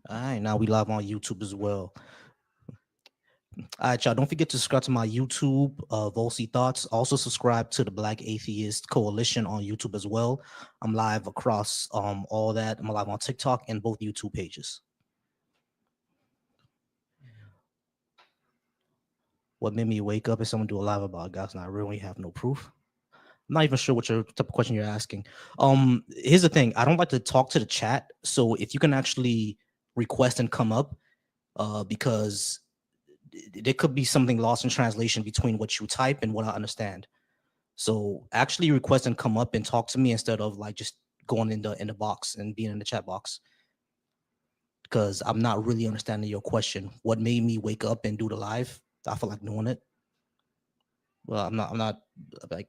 All right, now we live on YouTube as well. All right, y'all. Don't forget to subscribe to my YouTube, Volsi Thoughts. Also subscribe to the Black Atheist Coalition on YouTube as well. I'm live across all that. I'm live on TikTok and both YouTube pages. What made me wake up is someone do a live about guys, and I really have no proof. I'm not even sure what your type of question you're asking. Here's the thing. I don't like to talk to the chat. So if you can actually request and come up, because there could be something lost in translation between what you type and what I understand. So actually request and come up and talk to me instead of like just going in the box and being in the chat box. Because I'm not really understanding your question. What made me wake up and do the live? I feel like doing it. Well, I'm not like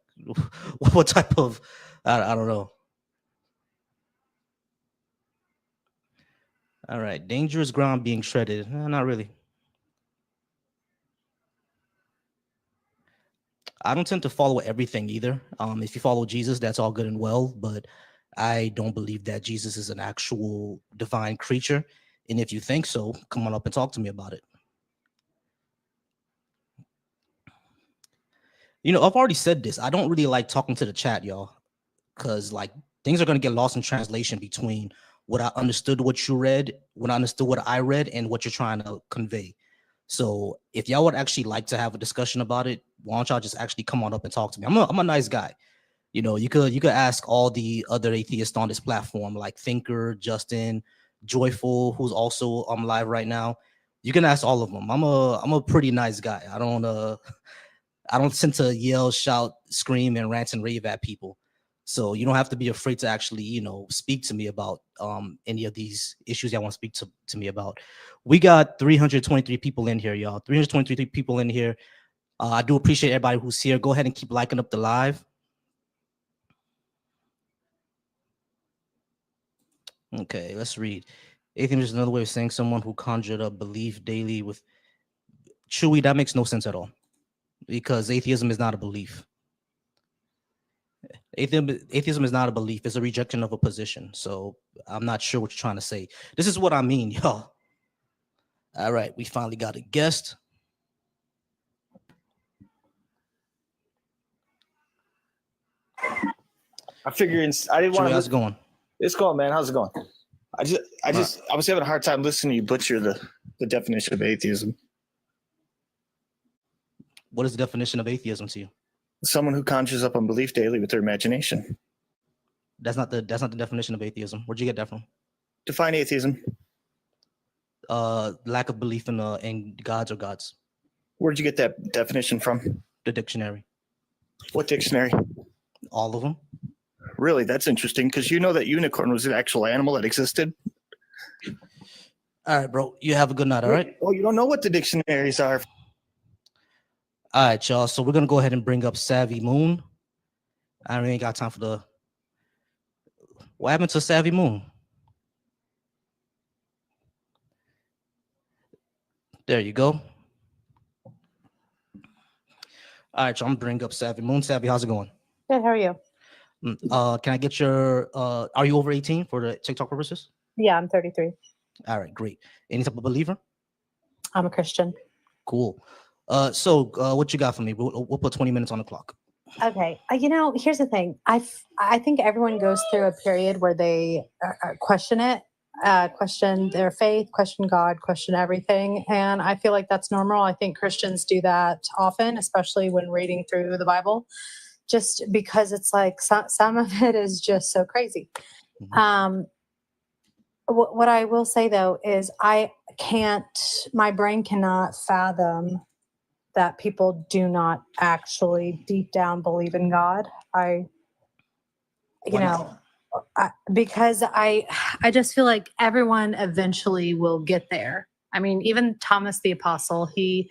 what type of I don't know. All right, dangerous ground being shredded. Not really. I don't tend to follow everything either. If you follow Jesus, that's all good and well, but I don't believe that Jesus is an actual divine creature. And if you think so, come on up and talk to me about it. I've already said this. I don't really like talking to the chat, y'all, because like things are gonna get lost in translation between what I understood, what you read, what I understood, what I read, and what you're trying to convey. So if y'all would actually like to have a discussion about it, why don't y'all just actually come on up and talk to me? I'm a nice guy. You could ask all the other atheists on this platform, like Thinker, Justin, Joyful, who's also live right now. You can ask all of them. I'm a pretty nice guy. I don't tend to yell, shout, scream, and rant and rave at people. So you don't have to be afraid to actually, speak to me about any of these issues y'all want to speak to me about. We got 323 people in here, y'all. 323 people in here. I do appreciate everybody who's here. Go ahead and keep liking up the live. Okay, let's read. Atheism is another way of saying someone who conjured up belief daily with Chewy. That makes no sense at all because atheism is not a belief. Atheism is not a belief. It's a rejection of a position. So I'm not sure what you're trying to say. This is what I mean, y'all. All right, we finally got a guest. I figured I didn't want Chewy, to. how's it going? It's going, man. How's it going? I was having a hard time listening to you butcher the definition of atheism. What is the definition of atheism to you? Someone who conjures up unbelief daily with their imagination. That's not the definition of atheism. Where'd you get that from? Define atheism. Lack of belief in gods or gods. Where'd you get that definition from? The dictionary. What dictionary? All of them. Really, that's interesting because you know that unicorn was an actual animal that existed. All right, bro. You have a good night. All right. Oh, you don't know what the dictionaries are. All right, y'all. So we're gonna go ahead and bring up Savvy Moon. I ain't got time for the. What happened to Savvy Moon? There you go. All right, so I'm gonna bring up Savvy Moon. Savvy, how's it going? Good. How are you? Can I get your? Are you over 18 for the TikTok purposes? Yeah, I'm 33. All right, great. Any type of believer? I'm a Christian. Cool. So what you got for me? We'll put 20 minutes on the clock. Okay. Here's the thing. I think everyone goes through a period where they question it, question their faith, question God, question everything. And I feel like that's normal. I think Christians do that often, especially when reading through the Bible, just because it's like some of it is just so crazy. Mm-hmm. What I will say though is my brain cannot fathom that people do not actually deep down believe in God. Because I just feel like everyone eventually will get there. I mean, even Thomas the Apostle, he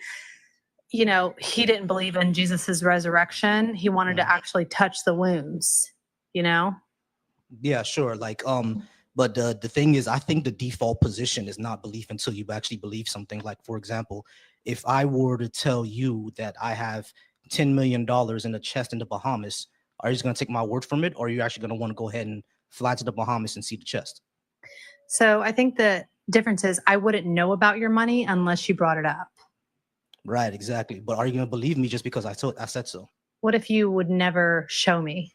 didn't believe in Jesus's resurrection. He wanted to actually touch the wounds, Yeah, sure. But the thing is, I think the default position is not belief until you actually believe something. Like, for example, if I were to tell you that I have $10 million in a chest in the Bahamas, are you just going to take my word from it? Or are you actually going to want to go ahead and fly to the Bahamas and see the chest? So I think that difference is I wouldn't know about your money unless you brought it up. Right, exactly. But are you gonna believe me just because I said so? What if you would never show me?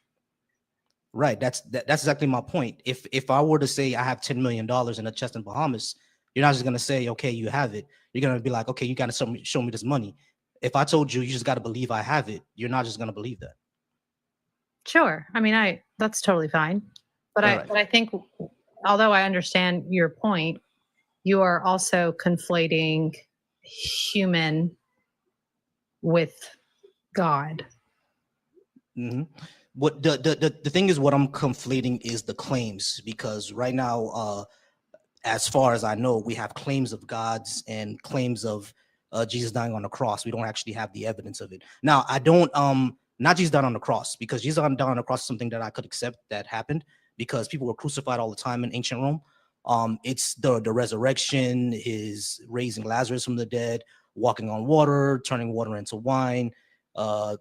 Right. That's exactly my point. If I were to say I have $10 million in a chest in Bahamas, you're not just gonna say, okay, you have it. You're gonna be like, okay, you gotta show me this money. If I told you, you just gotta believe I have it, you're not just gonna believe that. Sure. I mean, that's totally fine. But All right. I think, although I understand your point, you are also conflating human with God. hmm What the thing is, what I'm conflating is the claims, because right now, as far as I know, we have claims of gods and claims of Jesus dying on the cross. We don't actually have the evidence of it. Now, I don't not Jesus dying on the cross, because Jesus dying on the cross is something that I could accept that happened, because people were crucified all the time in ancient Rome. It's the resurrection, his raising Lazarus from the dead, walking on water, turning water into wine,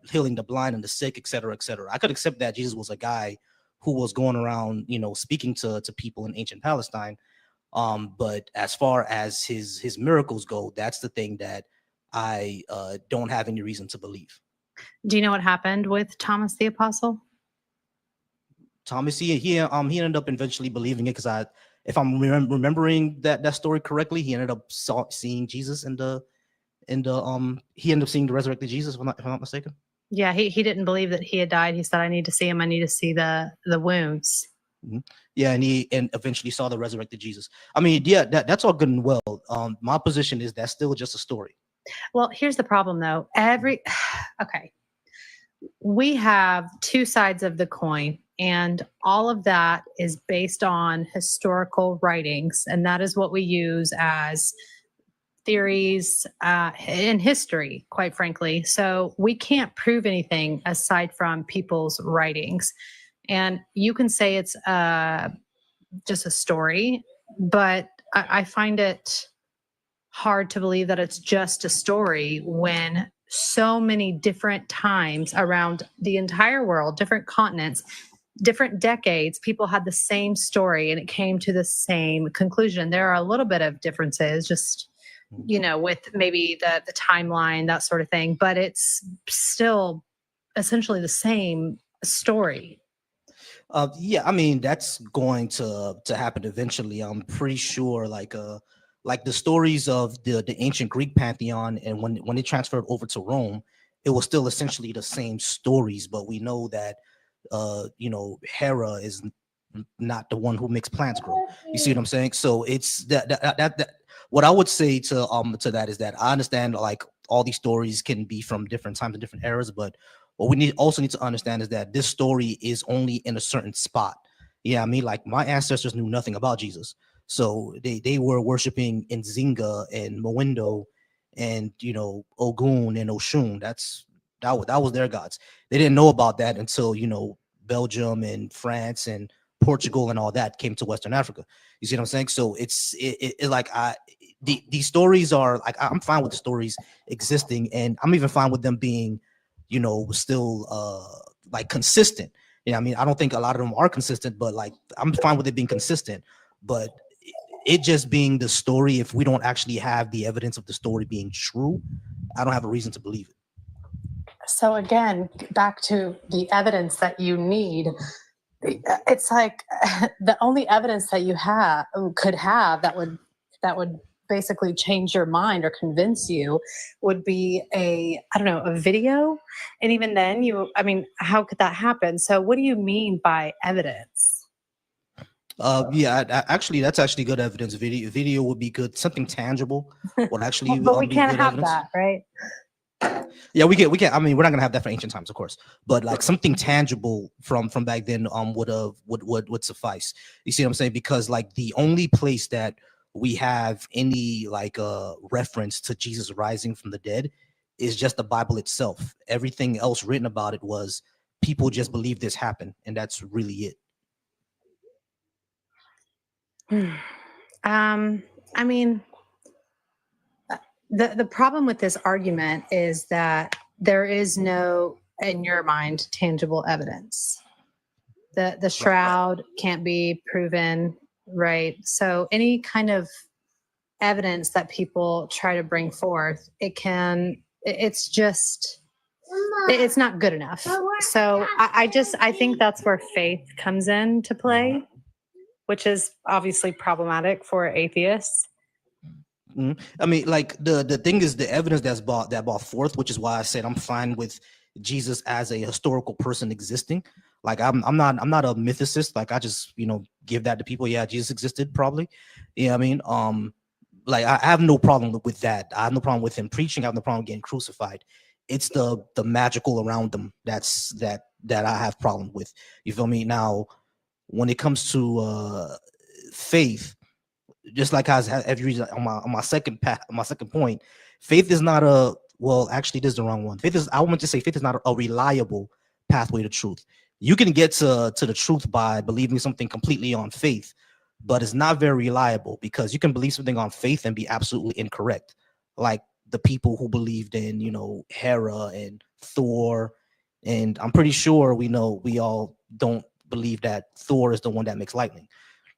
healing the blind and the sick, etc., etc. I could accept that Jesus was a guy who was going around, speaking to people in ancient Palestine. But as far as his miracles go, that's the thing that I don't have any reason to believe. Do you know what happened with Thomas the Apostle? Thomas, he ended up eventually believing it, because if I'm remembering that story correctly, he ended up seeing Jesus he ended up seeing the resurrected Jesus, if I'm not mistaken. Yeah, he didn't believe that he had died. He said, I need to see him. I need to see the wounds. Yeah, and he eventually saw the resurrected Jesus. I mean, yeah, that's all good and well. My position is that's still just a story. Well, here's the problem though. Okay. We have two sides of the coin, and all of that is based on historical writings. And that is what we use as theories in history, quite frankly. So we can't prove anything aside from people's writings. And you can say it's just a story, but I find it hard to believe that it's just a story when so many different times around the entire world, different continents, different decades, people had the same story and it came to the same conclusion. There are a little bit of differences, just with maybe the timeline, that sort of thing, but it's still essentially the same story. Yeah, I mean, that's going to happen eventually. I'm pretty sure, like the stories of the ancient Greek pantheon, and when it transferred over to Rome, it was still essentially the same stories. But we know that Hera is not the one who makes plants grow. You see what I'm saying? So it's that what I would say to that is that I understand, like, all these stories can be from different times and different eras, but what we also need to understand is that this story is only in a certain spot. Yeah, I mean, like, my ancestors knew nothing about Jesus, so they were worshiping Nzinga and Mowindo and Ogun and Oshun. That was their gods. They didn't know about that until Belgium and France and Portugal and all that came to Western Africa. You see what I'm saying? So these stories are like, I'm fine with the stories existing, and I'm even fine with them being still like consistent. I mean, I don't think a lot of them are consistent, but like, I'm fine with it being consistent. But it just being the story, if we don't actually have the evidence of the story being true, I don't have a reason to believe it. So again, back to the evidence that you need. It's like the only evidence that you could have that would basically change your mind or convince you would be a video. And even then, how could that happen? So what do you mean by evidence? Yeah, actually, that's actually good evidence. Video would be good. Something tangible would actually But we be can't good have evidence. that, right? Yeah, we can. I mean, we're not gonna have that for ancient times, of course, but like something tangible from back then would suffice. You see what I'm saying? Because like the only place that we have any like reference to Jesus rising from the dead is just the Bible itself. Everything else written about it was people just believe this happened, and that's really it. I mean, the problem with this argument is that there is no, in your mind, tangible evidence. The shroud can't be proven, right? So any kind of evidence that people try to bring forth, it's just, it's not good enough. So I think that's where faith comes into play, which is obviously problematic for atheists. I mean, like the thing is the evidence that's brought forth, which is why I said I'm fine with Jesus as a historical person existing. Like I'm not a mythicist. Like I just give that to people. Yeah, Jesus existed probably. Yeah, I mean, like I have no problem with that. I have no problem with him preaching. I have no problem getting crucified. It's the magical around them that I have problem with. You feel me? Now, when it comes to faith, just like as you read on my second point, faith is not a actually this is the wrong one. Faith is, I want to say faith is not a reliable pathway to truth. You can get to the truth by believing something completely on faith, but it's not very reliable because you can believe something on faith and be absolutely incorrect. Like the people who believed in, Hera and Thor, and I'm pretty sure we all don't believe that Thor is the one that makes lightning.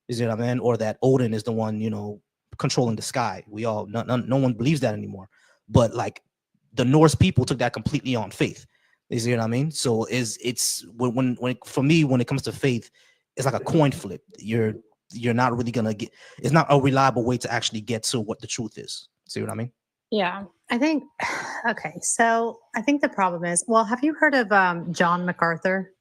You know what I mean? Or that Odin is the one, controlling the sky. We all, no one believes that anymore. But like the Norse people took that completely on faith. You see what I mean? So it's for me, when it comes to faith, it's like a coin flip. You're not really gonna get. It's not a reliable way to actually get to what the truth is. See what I mean? Yeah, I think. Okay, so I think the problem is. Well, have you heard of John MacArthur?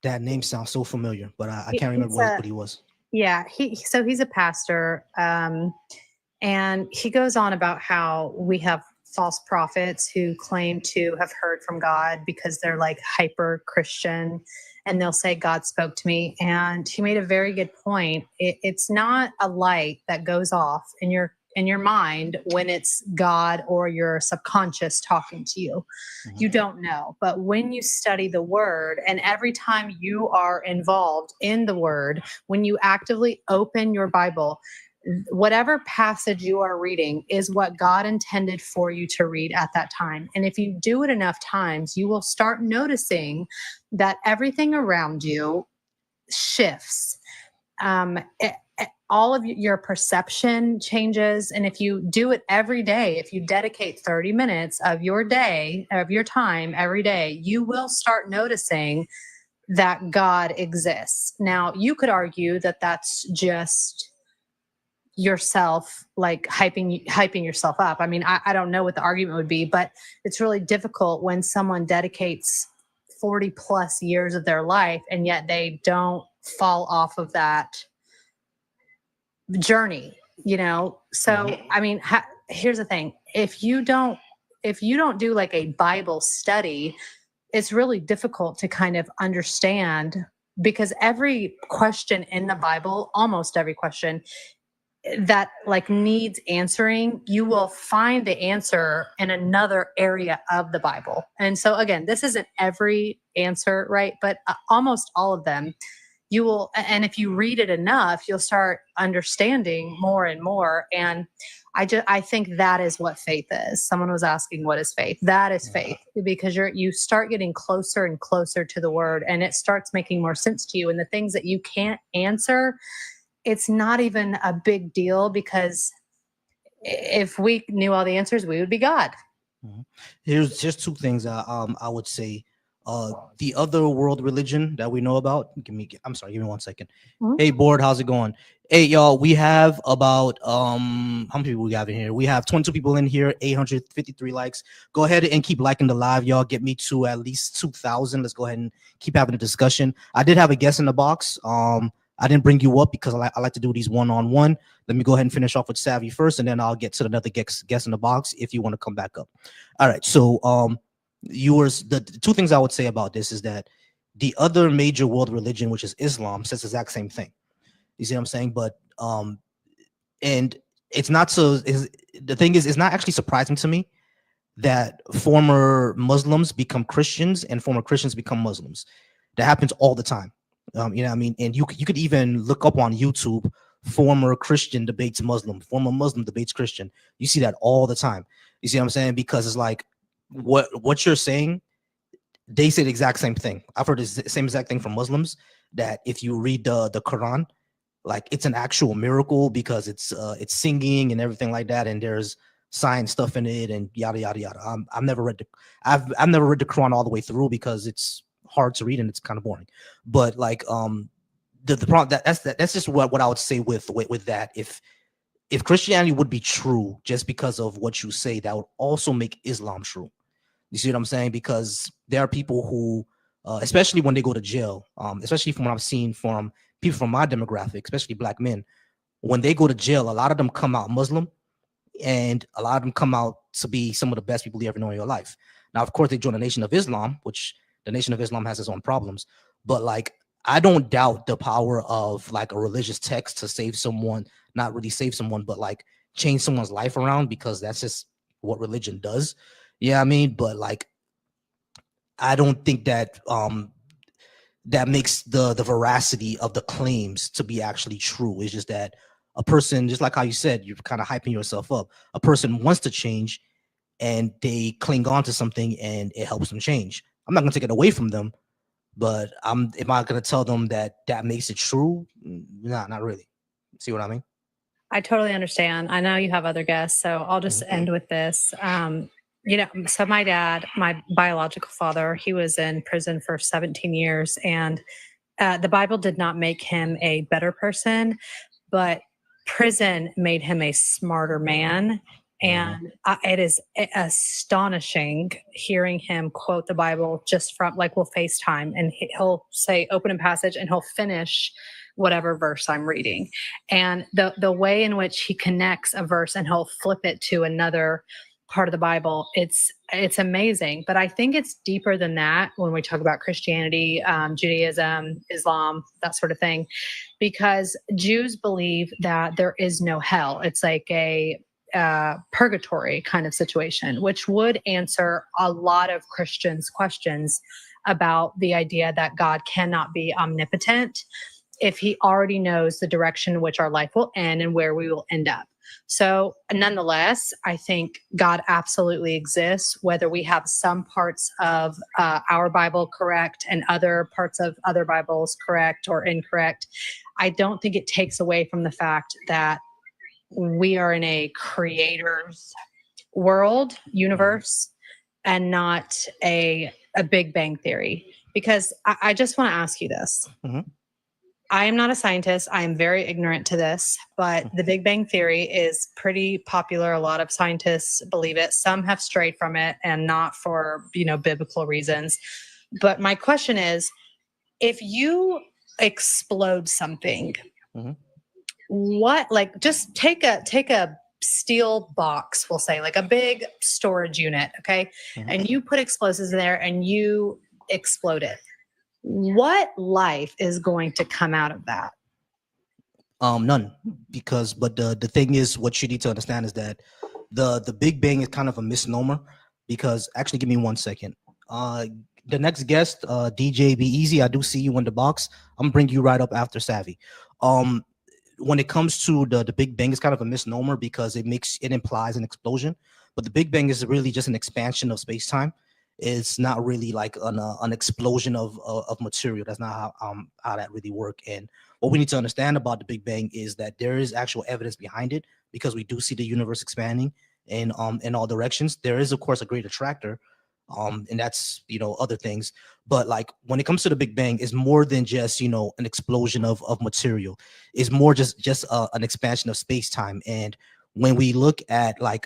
That name sounds so familiar, but I can't remember what he was. Yeah, he's a pastor, and he goes on about how we have false prophets who claim to have heard from God because they're like hyper Christian, and they'll say God spoke to me. And he made a very good point. It's not a light that goes off in your mind when it's God or your subconscious talking to you. Mm-hmm. You don't know. But when you study the word, and every time you are involved in the word, when you actively open your Bible, whatever passage you are reading is what God intended for you to read at that time. And if you do it enough times, you will start noticing that everything around you shifts. All of your perception changes. And if you do it every day, if you dedicate 30 minutes of your day, of your time every day, you will start noticing that God exists. Now, you could argue that that's just yourself, like hyping yourself up. I mean, I don't know what the argument would be, but it's really difficult when someone dedicates 40 plus years of their life and yet they don't fall off of that journey, So, I mean, here's the thing. If you don't do like a Bible study, it's really difficult to kind of understand, because every question in the Bible, almost every question that like needs answering, you will find the answer in another area of the Bible. And so again, this isn't every answer, right? But almost all of them. You will, and if you read it enough, you'll start understanding more and more. And I think that is what faith is. Someone was asking, what is faith? That is faith, because you start getting closer and closer to the word, and it starts making more sense to you. And the things that you can't answer, it's not even a big deal, because if we knew all the answers, we would be God. Here's just two things I would say. The other world religion that we know about. Give me 1 second. Mm-hmm. Hey, board, how's it going? Hey, y'all, we have about how many people we got in here? We have 22 people in here, 853 likes. Go ahead and keep liking the live, y'all. Get me to at least 2,000. Let's go ahead and keep having a discussion. I did have a guest in the box. I didn't bring you up because I like to do these one-on-one. Let me go ahead and finish off with Savvy first, and then I'll get to another guest in the box if you want to come back up. All right, so the two things I would say about this is that the other major world religion, which is Islam, says the exact same thing. You see what I'm saying? But and it's not the thing is, it's not actually surprising to me that former Muslims become Christians and former Christians become Muslims. That happens all the time. You know what I mean? And you could even look up on YouTube, former Christian debates Muslim, former Muslim debates Christian. You see that all the time. You see what I'm saying? Because it's like, what you're saying, they say the exact same thing. I've heard the same exact thing from Muslims, that if you read the Quran, like it's an actual miracle because it's singing and everything like that, and there's science stuff in it and yada yada yada. I've never read the Quran all the way through because it's hard to read and it's kind of boring. But like the problem that's just what I would say with that. If Christianity would be true just because of what you say, that would also make Islam true. You see what I'm saying? Because there are people who, especially when they go to jail, especially from what I've seen from people from my demographic, especially black men, when they go to jail, a lot of them come out Muslim, and a lot of them come out to be some of the best people you ever know in your life. Now, of course, they join the Nation of Islam, which the Nation of Islam has its own problems, but like, I don't doubt the power of like a religious text to save someone, not really save someone, but like change someone's life around, because that's just what religion does. Yeah, I mean, but like, I don't think that that makes the veracity of the claims to be actually true. It's just that a person, just like how you said, you're kind of hyping yourself up. A person wants to change and they cling on to something and it helps them change. I'm not gonna take it away from them, but am I gonna tell them that that makes it true? Nah, not really. See what I mean? I totally understand. I know you have other guests, so I'll just end with this. So my dad, my biological father, he was in prison for 17 years, and the Bible did not make him a better person, but prison made him a smarter man. And it is astonishing hearing him quote the Bible just from, like, we'll FaceTime and he'll say open a passage and he'll finish whatever verse I'm reading. And the way in which he connects a verse and he'll flip it to another part of the Bible, it's amazing. But I think it's deeper than that when we talk about Christianity, Judaism, Islam, that sort of thing, because Jews believe that there is no hell. It's like a purgatory kind of situation, which would answer a lot of Christians' questions about the idea that God cannot be omnipotent if he already knows the direction in which our life will end and where we will end up. So nonetheless, I think God absolutely exists, whether we have some parts of our Bible correct and other parts of other Bibles correct or incorrect. I don't think it takes away from the fact that we are in a creator's world, universe, and not a Big Bang theory. Because I just want to ask you this. I am not a scientist. I am very ignorant to this, but the Big Bang Theory is pretty popular. A lot of scientists believe it. Some have strayed from it, and not for, biblical reasons. But my question is, if you explode something, what, like, just take a steel box, we'll say, like a big storage unit, okay? And you put explosives in there and you explode it. What life is going to come out of that? None, but the thing is, what you need to understand is that the Big Bang is kind of a misnomer, because actually, give me 1 second. The next guest, DJ Be Easy, I do see you in the box. I'm gonna bring you right up after Savvy. When it comes to the Big Bang, it's kind of a misnomer because it implies an explosion, but the Big Bang is really just an expansion of space-time. It's not really like an explosion of material. That's not how that really works. And what we need to understand about the Big Bang is that there is actual evidence behind it, because we do see the universe expanding in all directions. There is, of course, a great attractor, and that's other things. But like when it comes to the Big Bang, it's more than just an explosion of material. It's more just an expansion of space time. And when we look at like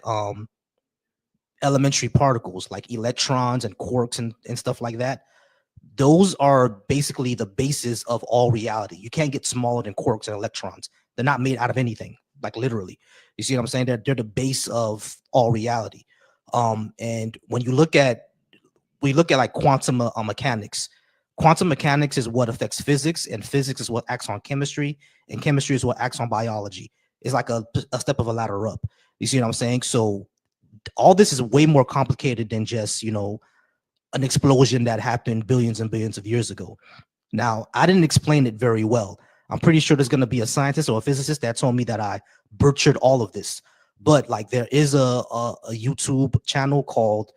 elementary particles like electrons and quarks and stuff like that, those are basically the basis of all reality. You can't get smaller than quarks and electrons. They're not made out of anything, like literally. You see what I'm saying? They're the base of all reality. And when we look at like quantum mechanics. Quantum mechanics is what affects physics, and physics is what acts on chemistry, and chemistry is what acts on biology. It's like a step of a ladder up. You see what I'm saying? So all this is way more complicated than just, an explosion that happened billions and billions of years ago. Now, I didn't explain it very well. I'm pretty sure there's going to be a scientist or a physicist that told me that I butchered all of this. But like, there is a YouTube channel called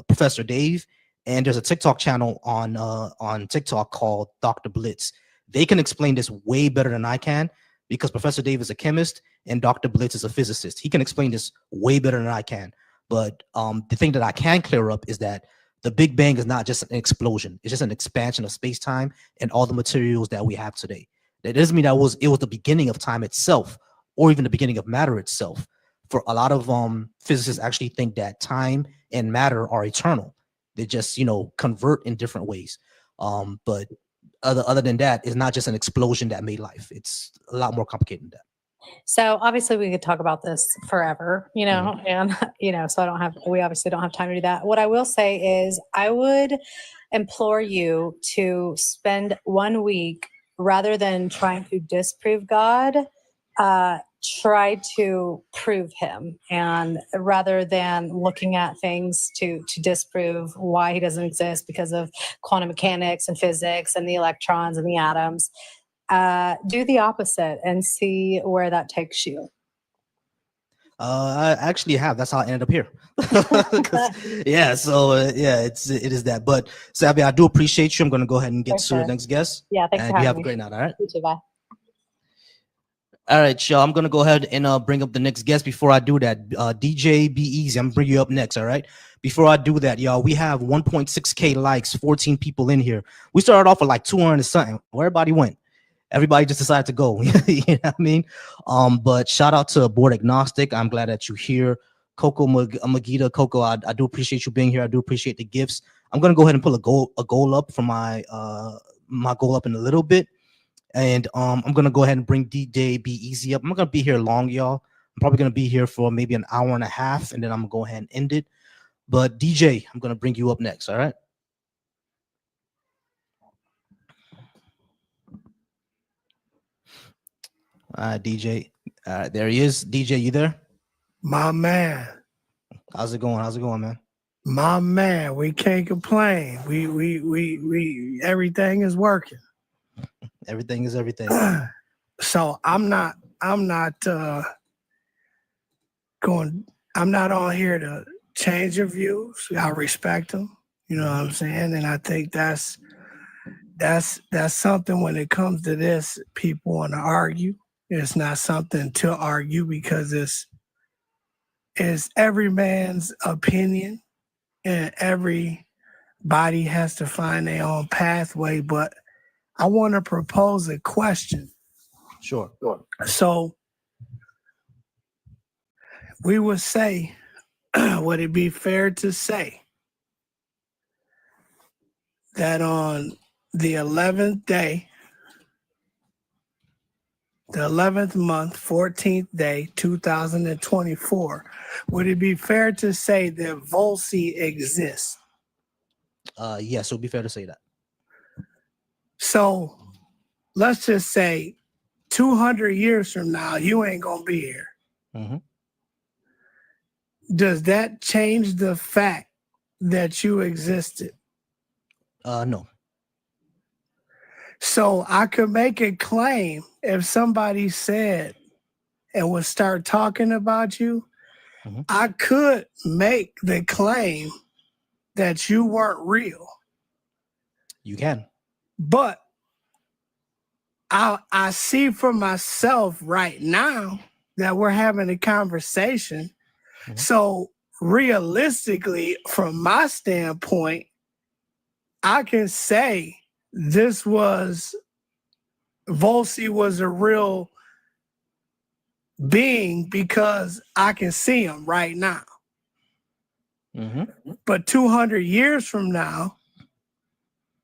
Professor Dave, and there's a TikTok channel on TikTok called Dr. Blitz. they can explain this way better than I can, because Professor Dave is a chemist and Dr. Blitz is a physicist. He can explain this way better than I can. But the thing that I can clear up is that the Big Bang is not just an explosion. It's just an expansion of space-time and all the materials that we have today. That doesn't mean that it was the beginning of time itself, or even the beginning of matter itself. For a lot of physicists actually think that time and matter are eternal. They just, convert in different ways. But other than that, it's not just an explosion that made life. It's a lot more complicated than that. So obviously we could talk about this forever, and, so we obviously don't have time to do that. What I will say is I would implore you to spend 1 week, rather than trying to disprove God, try to prove him. And rather than looking at things to disprove why he doesn't exist because of quantum mechanics and physics and the electrons and the atoms, do the opposite and see where that takes you. I actually have. That's how I ended up here. Yeah. So it is that. But Sabby, I do appreciate you. I'm going to go ahead and get to the next guest. Yeah. Thanks for having me. You have a great night. All right. You too. Bye. All right, y'all. I'm going to go ahead and bring up the next guest. Before I do that, DJ Be Easy, I'm going to bring you up next. All right. Before I do that, y'all, we have 1.6K likes, 14 people in here. We started off with like 200 and something. Where everybody went? Everybody just decided to go. You know what I mean? But shout out to Board Agnostic. I'm glad that you're here. Coco Magida, Coco, I do appreciate you being here. I do appreciate the gifts. I'm gonna go ahead and pull a goal up for my goal up in a little bit. And I'm gonna go ahead and bring DJ Be Easy up. I'm not gonna be here long, y'all. I'm probably gonna be here for maybe an hour and a half, and then I'm gonna go ahead and end it. But DJ, I'm gonna bring you up next, all right? All right, DJ. All right, there he is. DJ, you there? My man. How's it going? How's it going, man? My man, we can't complain. We everything is working. Everything is everything. So I'm not on here to change your views. I respect them. You know what I'm saying? And I think that's something when it comes to this, people want to argue. It's not something to argue because it's every man's opinion and everybody has to find their own pathway. But I want to propose a question. Sure. So we would say, would it be fair to say that on the 11th day, the 11th month, 14th day, 2024, would it be fair to say that Volsi exists? Yes, it would be fair to say that. So let's just say 200 years from now, you ain't going to be here. Mm-hmm. Does that change the fact that you existed? No. So I could make a claim if somebody said and would start talking about you, mm-hmm. I could make the claim that you weren't real. You can. But I see for myself right now that we're having a conversation. Mm-hmm. So realistically, from my standpoint, I can say Volsi was a real being because I can see him right now. Mm-hmm. But 200 years from now,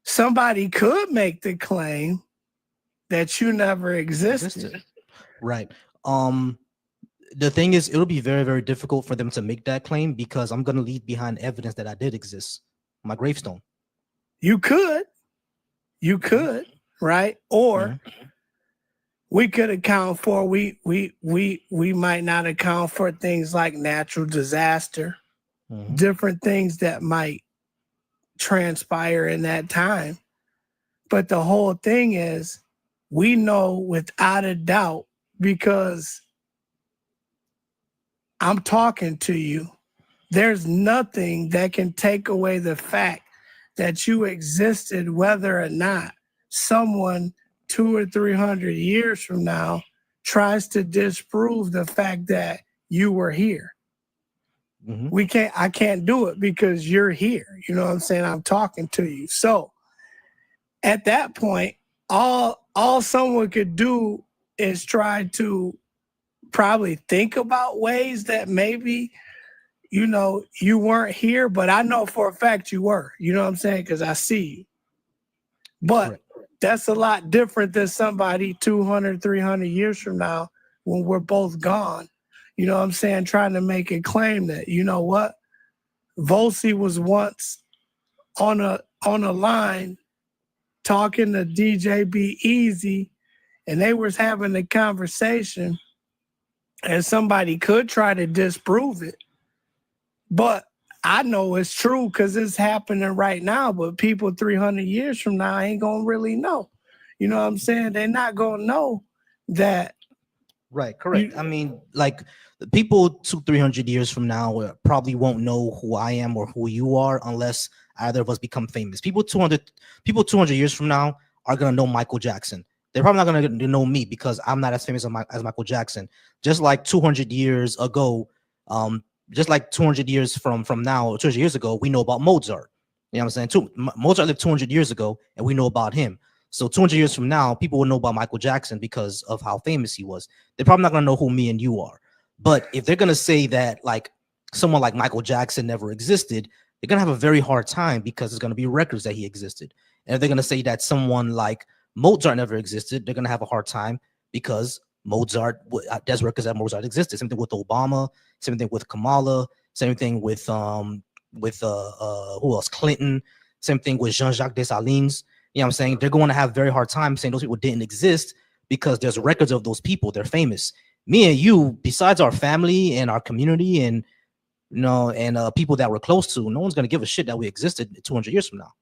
somebody could make the claim that you never existed. Right. The thing is, it'll be very, very difficult for them to make that claim because I'm going to leave behind evidence that I did exist. My gravestone. You could, right? Or we could account for, we might not account for things like natural disaster, different things that might transpire in that time. But the whole thing is, we know without a doubt, because I'm talking to you, there's nothing that can take away the fact that you existed, whether or not someone 200 or 300 years from now tries to disprove the fact that you were here. Mhm. I can't do it because you're here. You know what I'm saying? I'm talking to you. So at that point, all someone could do is try to probably think about ways that maybe, you know, you weren't here, but I know for a fact you were. You know what I'm saying? Because I see you. But Correct. that's a lot different than somebody 200, 300 years from now when we're both gone. You know what I'm saying? Trying to make a claim that, you know what? Volsey was once on a line talking to DJ Be Easy, and they was having a conversation, and somebody could try to disprove it. But I know it's true because it's happening right now, but people 300 years from now ain't gonna really know. You know what I'm saying? They're not gonna know that. Right, correct. I mean, like the people 200-300 years from now probably won't know who I am or who you are unless either of us become famous. People 200 years from now are gonna know Michael Jackson. They're probably not gonna know me because I'm not as famous as Michael Jackson. Just like 200 years ago, just like 200 years from now, 200 years ago, we know about Mozart. You know what I'm saying? Mozart lived 200 years ago, and we know about him. So 200 years from now, people will know about Michael Jackson because of how famous he was. They're probably not going to know who me and you are. But if they're going to say that like someone like Michael Jackson never existed, they're going to have a very hard time because there's going to be records that he existed. And if they're going to say that someone like Mozart never existed, they're going to have a hard time because there's records that Mozart existed. Same thing with Obama, same thing with Kamala, same thing with who else? Clinton, same thing with Jean-Jacques Dessalines. You know what I'm saying? They're going to have a very hard time saying those people didn't exist because there's records of those people. They're famous. Me and you, besides our family and our community and people that we're close to, no one's going to give a shit that we existed 200 years from now.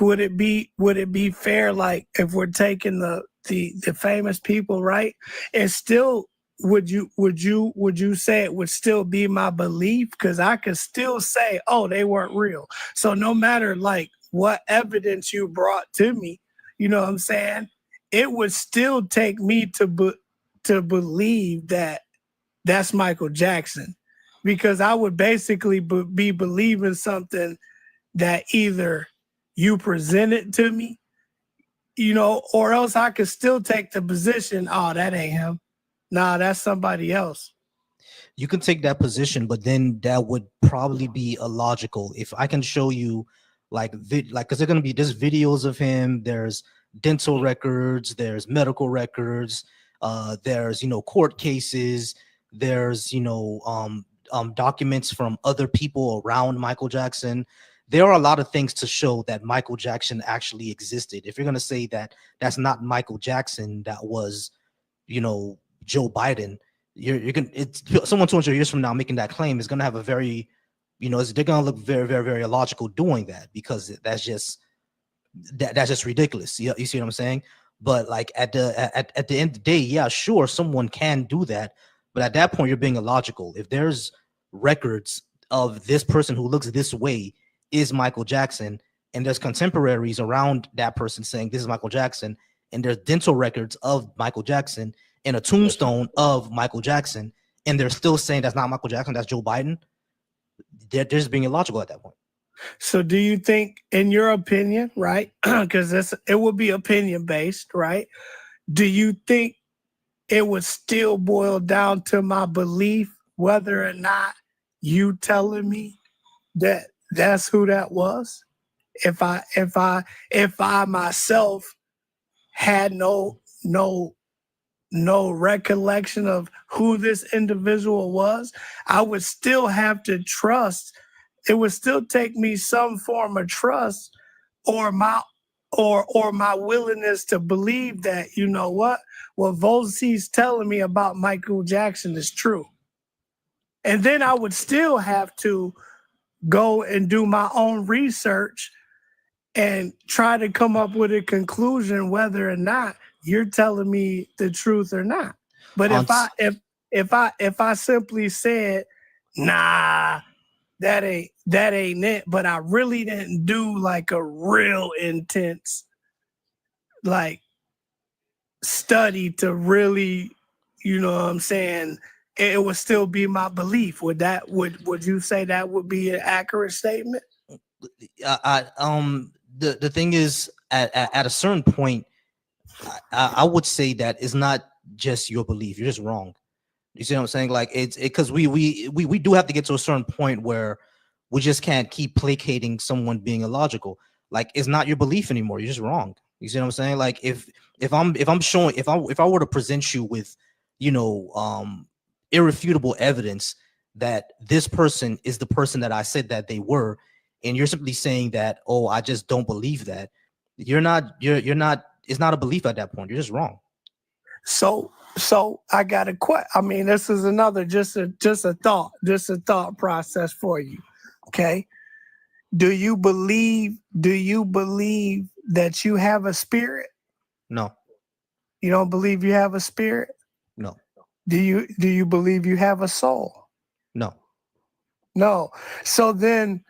Would it be fair, like if we're taking the famous people, right? And still, would you say it would still be my belief? Because I could still say, oh, they weren't real. So no matter like what evidence you brought to me, you know what I'm saying? It would still take me to believe that that's Michael Jackson, because I would basically be believing something that either you presented to me, you know, or else I could still take the position, oh, that ain't him. Nah, that's somebody else. You can take that position, but then that would probably be illogical. If I can show you because there's videos of him, there's dental records, there's medical records, there's court cases, there's documents from other people around Michael Jackson. There are a lot of things to show that Michael Jackson actually existed. If you're going to say that that's not Michael Jackson, that was Joe Biden, it's someone 200 years from now making that claim is going to have a very they're going to look very, very, very illogical doing that, because that's just ridiculous. You see what I'm saying? But like at the end of the day, yeah, sure, someone can do that, but at that point you're being illogical. If there's records of this person who looks this way is Michael Jackson, and there's contemporaries around that person saying this is Michael Jackson, and there's dental records of Michael Jackson and a tombstone of Michael Jackson, and they're still saying that's not Michael Jackson, that's Joe Biden, they're just being illogical at that point. So do you think, in your opinion, right, because it would be opinion based, right? Do you think it would still boil down to my belief whether or not you telling me that that's who that was? If I myself had no recollection of who this individual was, I would still have to trust. It would still take me some form of trust or my willingness to believe that, you know what Volsey's telling me about Michael Jackson is true. And then I would still have to go and do my own research and try to come up with a conclusion whether or not you're telling me the truth or not. But if I simply said, nah, that ain't it, but I really didn't do like a real intense like study to really, you know what I'm saying, it would still be my belief. Would you say that would be an accurate statement? The thing is, at a certain point, I would say that it's not just your belief. You're just wrong. You see what I'm saying? Like it's because we do have to get to a certain point where we just can't keep placating someone being illogical. Like it's not your belief anymore. You're just wrong. You see what I'm saying? Like if I were to present you with, irrefutable evidence that this person is the person that I said that they were, and you're simply saying that, oh, I just don't believe that, you're not, it's not a belief at that point. You're just wrong. So I got a question. I mean, this is another just a thought process for you. Okay. Do you believe that you have a spirit? No. You don't believe you have a spirit? No. Do you believe you have a soul? No. No. So then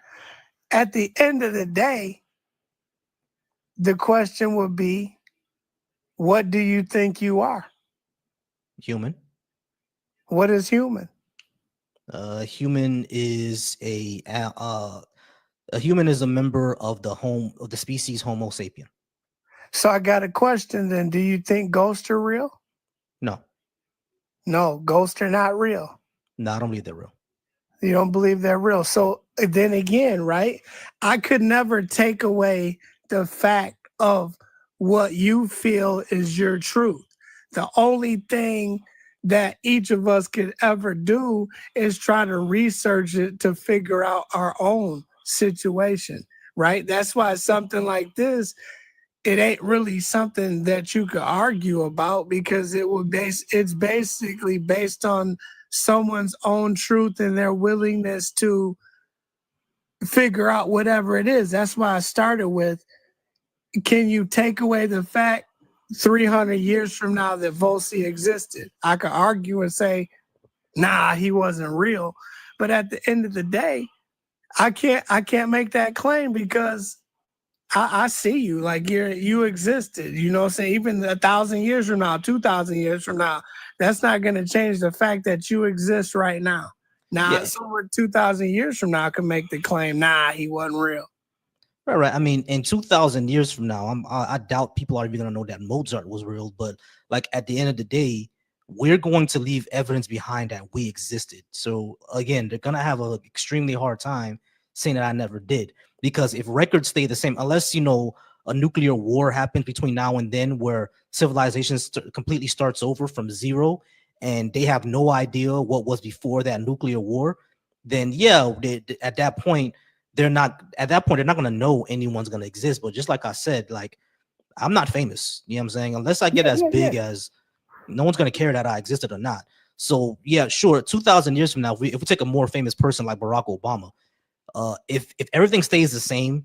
at the end of the day, the question would be, what do you think you are? Human. What is human? Human is a human is a member of the species Homo sapien. So I got a question then. Do you think ghosts are real? No. No, ghosts are not real. No, I don't believe they're real. You don't believe they're real. So then again, right? I could never take away the fact of what you feel is your truth. The only thing that each of us could ever do is try to research it to figure out our own situation, right? That's why something like this, it ain't really something that you could argue about, because it's basically based on someone's own truth and their willingness to figure out whatever it is. That's why I started with, can you take away the fact 300 years from now that Volsi existed? I could argue and say, nah, he wasn't real. But at the end of the day, I can't make that claim, because I see you, like you existed, you know what I'm saying? Even 1,000 years from now, 2,000 years from now, that's not going to change the fact that you exist right now. Now, Yeah. someone 2,000 years from now can make the claim, nah, he wasn't real. Right. I mean, in 2,000 years from now, I doubt people are even going to know that Mozart was real. But like at the end of the day, we're going to leave evidence behind that we existed. So again, they're going to have an extremely hard time saying that I never did, because if records stay the same, unless, a nuclear war happens between now and then where civilization completely starts over from zero and they have no idea what was before that nuclear war, then yeah, at that point, they're not going to know anyone's going to exist. But just like I said, like, I'm not famous, you know what I'm saying? Unless I get as big as, no one's going to care that I existed or not. So yeah, sure, 2,000 years from now, if we take a more famous person like Barack Obama, if everything stays the same,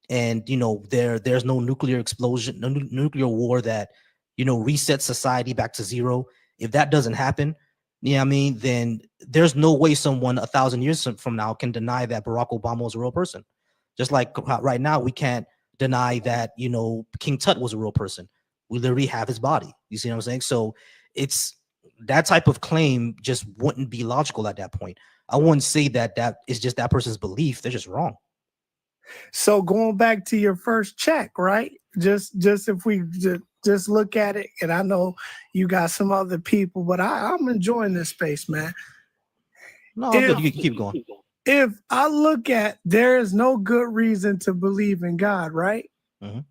and there's no nuclear explosion, no nuclear war that resets society back to zero, if that doesn't happen, you know what I mean, then there's no way someone 1,000 years from now can deny that Barack Obama was a real person. Just like right now, we can't deny that King Tut was a real person. We literally have his body. You see what I'm saying? So it's that type of claim just wouldn't be logical at that point. I wouldn't say that is just that person's belief. They're just wrong. So going back to your first check, right? Just if we just look at it, and I know you got some other people, but I'm enjoying this space, man. No, good. You can keep going. If I look at, there is no good reason to believe in God, right? Mm-hmm.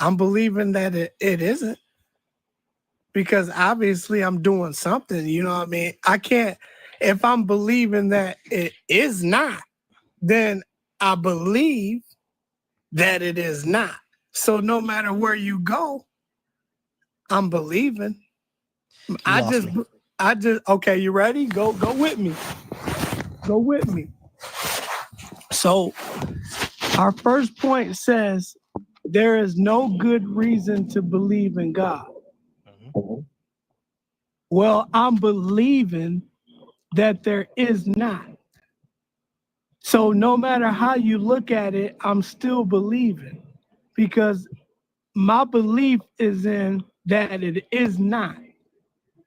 I'm believing that it isn't, because obviously I'm doing something, you know what I mean? I can't, if I'm believing that it is not, then I believe that it is not. So no matter where you go, I'm believing. I just okay, you ready? Go with me. Go with me. So our first point says there is no good reason to believe in God. Mm-hmm. Well, I'm believing that there is not. So no matter how you look at it, I'm still believing, because my belief is in that it is not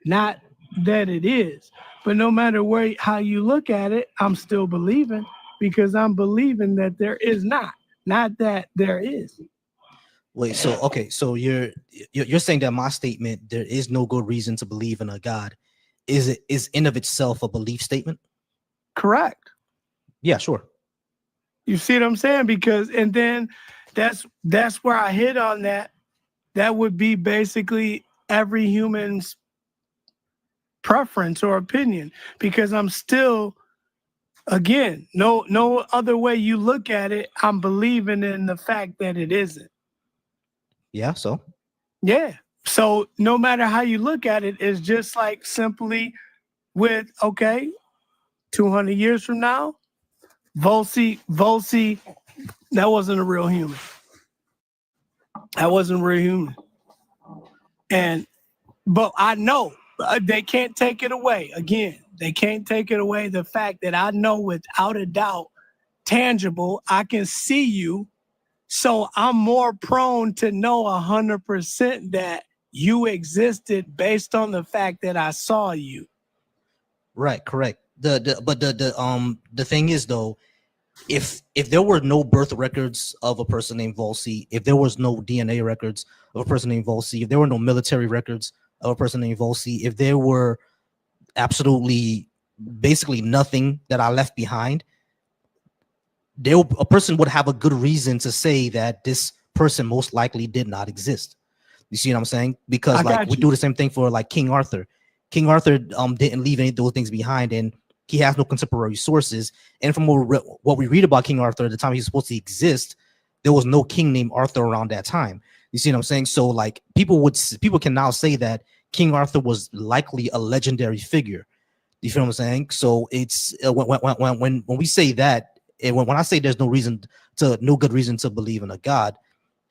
that it is. But no matter how you look at it, I'm still believing, because I'm believing that there is not that there is. Wait, so okay, so you're saying that my statement, there is no good reason to believe in a God, is in of itself a belief statement? Correct. Yeah, sure. You see what I'm saying? Because, and then that's where I hit on that. That would be basically every human's preference or opinion, because I'm still, again, no other way you look at it, I'm believing in the fact that it isn't. Yeah, so Yeah. So no matter how you look at it, it's just like simply with, okay, 200 years from now, Volsi, that wasn't a real human. That wasn't a real human. But I know they can't take it away. Again, they can't take it away. The fact that I know without a doubt, tangible, I can see you. So I'm more prone to know 100% that you existed based on the fact that I saw you. right, correct. The thing is though, if there were no birth records of a person named Volsi, if there was no DNA records of a person named Volsi, if there were no military records of a person named Volsi, if there were absolutely basically nothing that I left behind, a person would have a good reason to say that this person most likely did not exist. You see what I'm saying? Because like we do the same thing for like King Arthur. King Arthur didn't leave any of those things behind, and he has no contemporary sources. And from what we read about King Arthur, at the time he's supposed to exist, there was no king named Arthur around that time. You see what I'm saying? So like people can now say that King Arthur was likely a legendary figure. You feel what I'm saying? So it's when we say that, and when I say there's no good reason to believe in a God,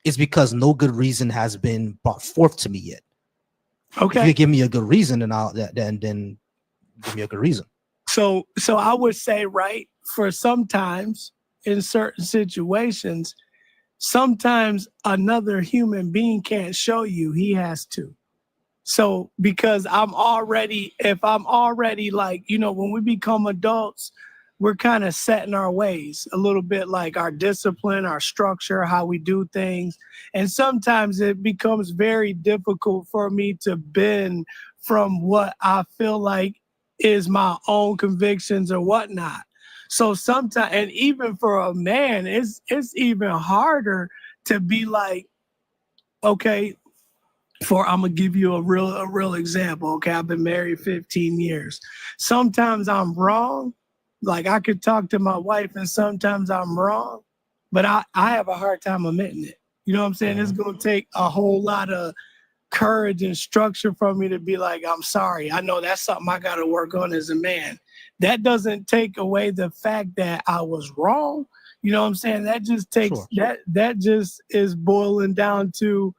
it's because no good reason has been brought forth to me yet. Okay. If you give me a good reason, then give me a good reason. So I would say, right, for sometimes in certain situations, sometimes another human being can't show you, he has to. So because if I'm already like, when we become adults, we're kind of set in our ways a little bit, like our discipline, our structure, how we do things. And sometimes it becomes very difficult for me to bend from what I feel like is my own convictions or whatnot. So sometimes, and even for a man, it's even harder to be like, okay, I'm gonna give you a real example. Okay, I've been married 15 years. Sometimes I'm wrong. Like I could talk to my wife and sometimes I'm wrong, but I have a hard time admitting it. You know what I'm saying? It's gonna take a whole lot of courage and structure for me to be like, I'm sorry. I know that's something I gotta work on as a man. That doesn't take away the fact that I was wrong. You know what I'm saying? That just takes that just is boiling down to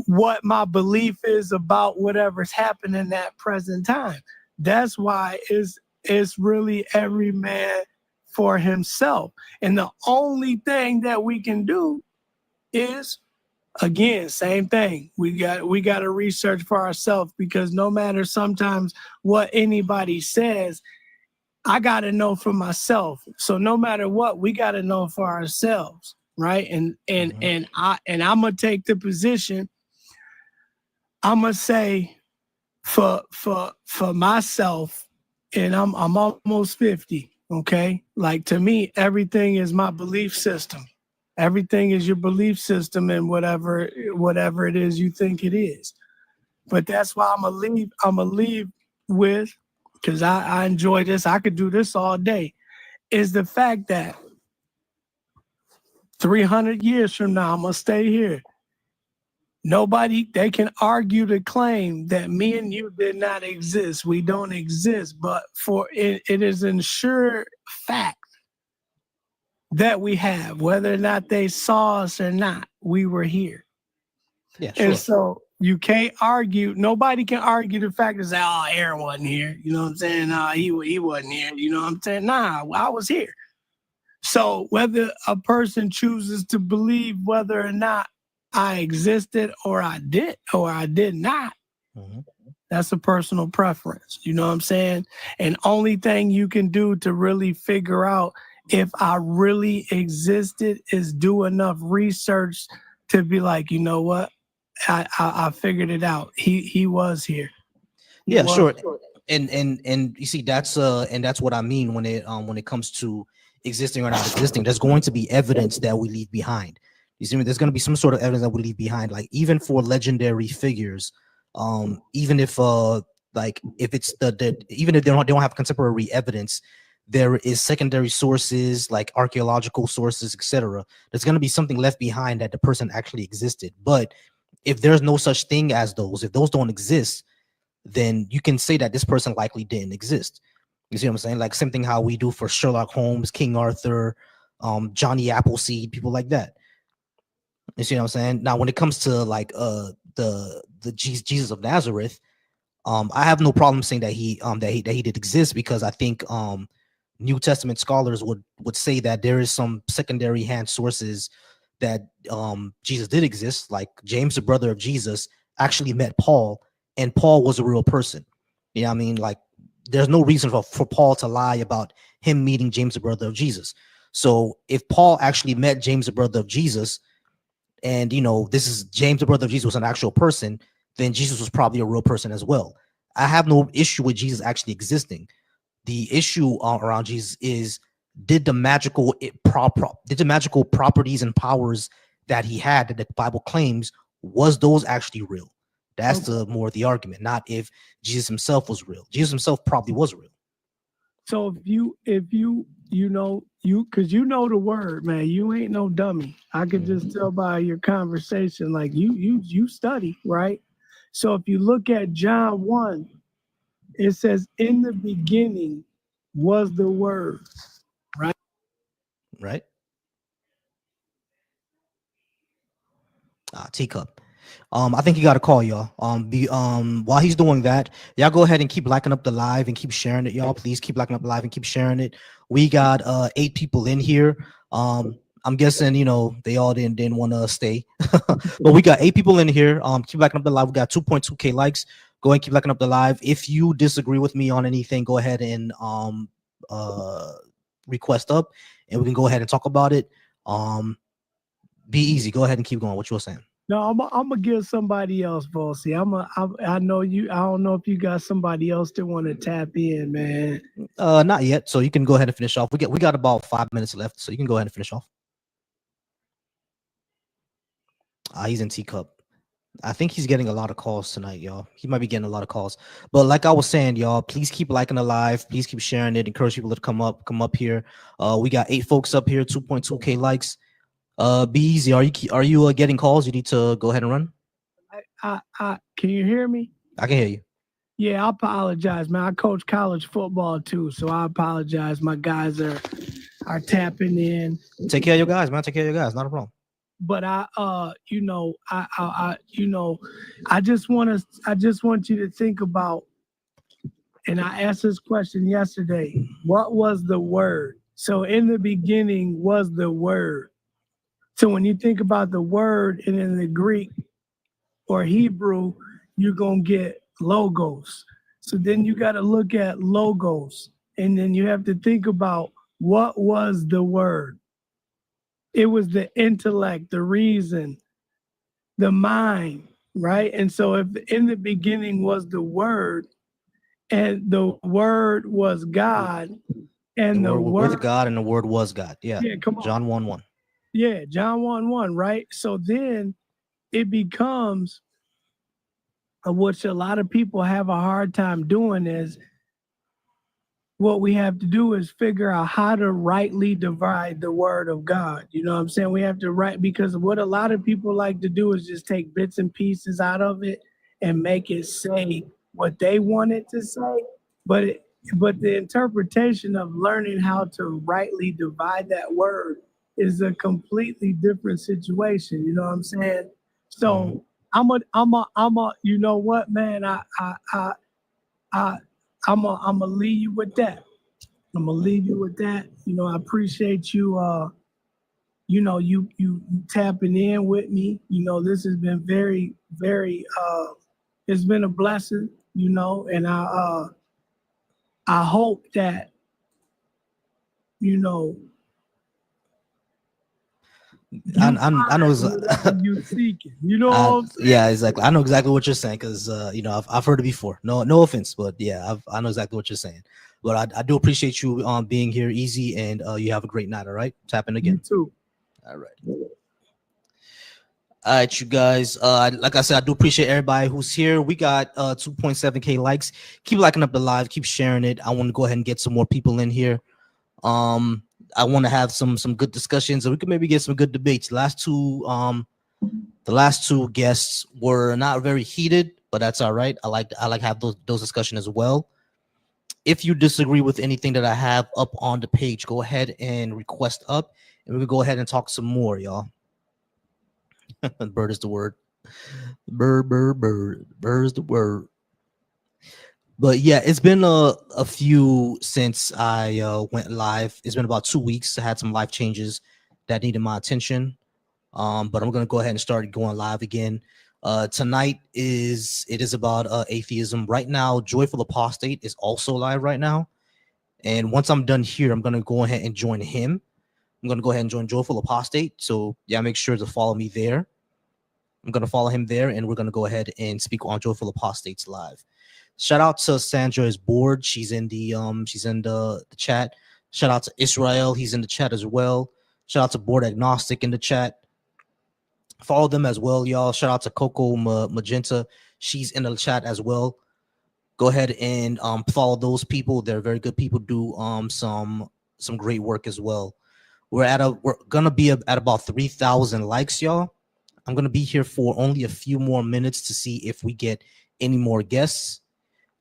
what my belief is about whatever's happening in that present time. That's why it's really every man for himself. And the only thing that we can do is, again, same thing. We got to research for ourselves, because no matter sometimes what anybody says, I got to know for myself. So no matter what, we got to know for ourselves, right? And I'm gonna take the position. I'm gonna say for myself, and I'm almost 50. Okay, like to me, everything is my belief system. Everything is your belief system, and whatever it is you think it is. But that's why I'm gonna leave with, because I enjoy this. I could do this all day. Is the fact that 300 years from now, I'm gonna stay here. They can argue the claim that me and you did not exist. We don't exist, but for it is an sure fact that we have, whether or not they saw us or not, we were here. Yeah, sure. And so you can't argue. Nobody can argue the fact that say, oh, Aaron wasn't here. You know what I'm saying? He wasn't here. You know what I'm saying? Nah, I was here. So whether a person chooses to believe whether or not I existed or I did not. Mhm. That's a personal preference. You know what I'm saying? And only thing you can do to really figure out if I really existed is do enough research to be like, you know what? I figured it out. He was here. He Yeah, was sure. here. And you see that's what I mean when it comes to existing or not existing. There's going to be evidence that we leave behind. You see, there's going to be some sort of evidence that we leave behind, like even for legendary figures, even if like if it's the even if they don't have contemporary evidence, there is secondary sources like archaeological sources, etc. There's going to be something left behind that the person actually existed. But if there's no such thing as those, if those don't exist, then you can say that this person likely didn't exist. You see what I'm saying? Like same thing how we do for Sherlock Holmes, King Arthur, Johnny Appleseed, people like that. You see what I'm saying? Now, when it comes to like the Jesus of Nazareth, I have no problem saying that he did exist, because I think New Testament scholars would say that there is some secondary hand sources that Jesus did exist. Like James, the brother of Jesus, actually met Paul, and Paul was a real person. You know what I mean? Like there's no reason for Paul to lie about him meeting James, the brother of Jesus. So if Paul actually met James, the brother of Jesus, and this is James, the brother of Jesus, was an actual person, then Jesus was probably a real person as well. I have no issue with Jesus actually existing. The issue around Jesus is, did the magical properties and powers that he had that the Bible claims, was those actually real? That's the more the argument, not if Jesus himself was real. Jesus himself probably was real. So if you because you know the word, man, you ain't no dummy. I could just tell by your conversation, like you study, right? So if you look at John 1, it says, in the beginning was the word, right? Right. Teacup. I think he got a call, y'all. While he's doing that, y'all go ahead and keep liking up the live and keep sharing it, y'all. Please keep liking up the live and keep sharing it. We got 8 people in here. I'm guessing they all didn't want to stay, but we got 8 people in here. Keep liking up the live. We got 2.2k likes. Go ahead and keep liking up the live. If you disagree with me on anything, go ahead and request up, and we can go ahead and talk about it. Be easy. Go ahead and keep going. What you were saying? No, I'm gonna give somebody else, Bossy. I know you. I don't know if you got somebody else that want to tap in, man. Not yet. So you can go ahead and finish off. We got about 5 minutes left, so you can go ahead and finish off. He's in Teacup. I think he's getting a lot of calls tonight, y'all. He might be getting a lot of calls. But like I was saying, y'all, please keep liking the live. Please keep sharing it. Encourage people to come up here. We got 8 folks up here, 2.2k likes. Be easy. Are you getting calls? You need to go ahead and run. I can you hear me? I can hear you. Yeah, I apologize, man. I coach college football too, so I apologize. My guys are tapping in. Take care of your guys, man. Take care of your guys. Not a problem. But I just want you to think about, and I asked this question yesterday, what was the word? So in the beginning was the word. So when you think about the word, and in the Greek or Hebrew, you're going to get logos. So then you got to look at logos, and then you have to think about, what was the word? It was the intellect, the reason, the mind, right? And so if in the beginning was the word, and the word was God, and the word with God, and the word was God. Yeah, come on. John 1:1. Yeah, John 1:1, right? So then it becomes, which a lot of people have a hard time doing, is what we have to do is figure out how to rightly divide the word of God. You know what I'm saying? We have to write, because what a lot of people like to do is just take bits and pieces out of it and make it say what they want it to say. But the interpretation of learning how to rightly divide that word is a completely different situation. You know what I'm saying? So I'm a you know what, man, I'm gonna leave you with that. I'm gonna leave you with that. I appreciate you you tapping in with me. This has been very, very it's been a blessing, and I hope that, you know, I you know find whatever you seeking. You know what I'm saying? yeah, exactly. I know exactly what you're saying because I've heard it before. No offense, but yeah, I know exactly what you're saying. But I do appreciate you being here, Easy, and you have a great night. All right, tap in You again. too. All right. All right, you guys. Like I said, I do appreciate everybody who's here. We got 2.7K likes. Keep liking up the live. Keep sharing it. I want to go ahead and get some more people in here. I want to have some good discussions, and we can maybe get some good debates. The last two guests were not very heated, but that's all right. I like have those discussions as well. If you disagree with anything that I have up on the page, go ahead and request up, and we can go ahead and talk some more, y'all. Bird is the word. Bird. Bird is the word. But yeah, it's been a few since I went live. It's been about 2 weeks. I had some life changes that needed my attention. But I'm gonna go ahead and start going live again. Tonight is about atheism. Right now, Joyful Apostate is also live right now. And once I'm done here, I'm gonna go ahead and join him. I'm gonna go ahead and join Joyful Apostate. So yeah, make sure to follow me there. I'm gonna follow him there, and we're gonna go ahead and speak on Joyful Apostates live. Shout out to Sandra's board. She's in the chat. Shout out to Israel. He's in the chat as well. Shout out to Board Agnostic in the chat. Follow them as well, y'all. Shout out to Coco Magenta. She's in the chat as well. Go ahead and follow those people. They're very good people. Do some great work as well. We're gonna be at about 3,000 likes, y'all. I'm gonna be here for only a few more minutes to see if we get any more guests.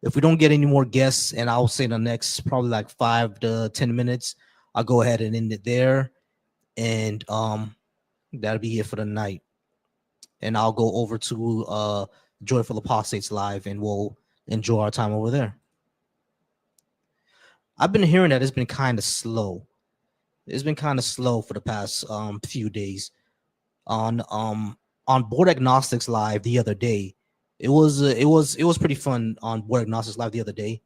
If we don't get any more guests, and I'll say the next probably like 5 to 10 minutes, I'll go ahead and end it there, and that'll be it for the night. And I'll go over to Joyful Apostates live, and we'll enjoy our time over there. I've been hearing that it's been kind of slow. It's been kind of slow for the past few days. On Board Agnostics live the other day, it was pretty fun on Board Agnostics live the other day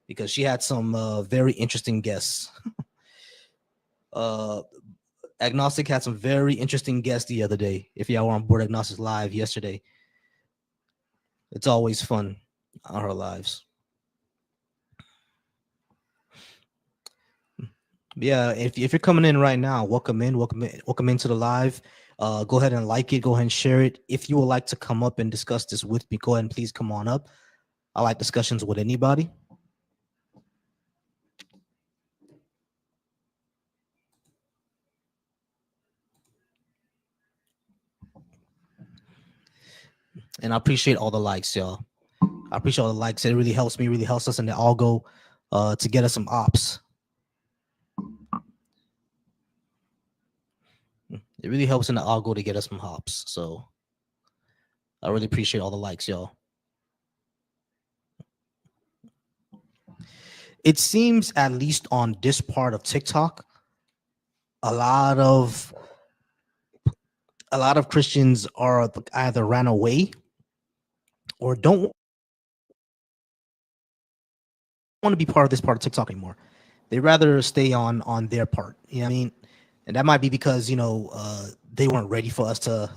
because she had some very interesting guests. Agnostic had some very interesting guests the other day. If y'all were on Board Agnostics live yesterday, it's always fun on her lives. Yeah, if you're coming in right now, welcome into the live. Go ahead and like it. Go ahead and share it. If you would like to come up and discuss this with me, go ahead and please come on up. I like discussions with anybody. And I appreciate all the likes, y'all. I appreciate all the likes. It really helps me, really helps us in the algo to get us some ops. It really helps in the algo to get us some hops. So I really appreciate all the likes, y'all. It seems, at least on this part of TikTok, a lot of Christians are either ran away or don't want to be part of this part of TikTok anymore. They rather stay on their part. You know what I mean? And that might be because, they weren't ready for us to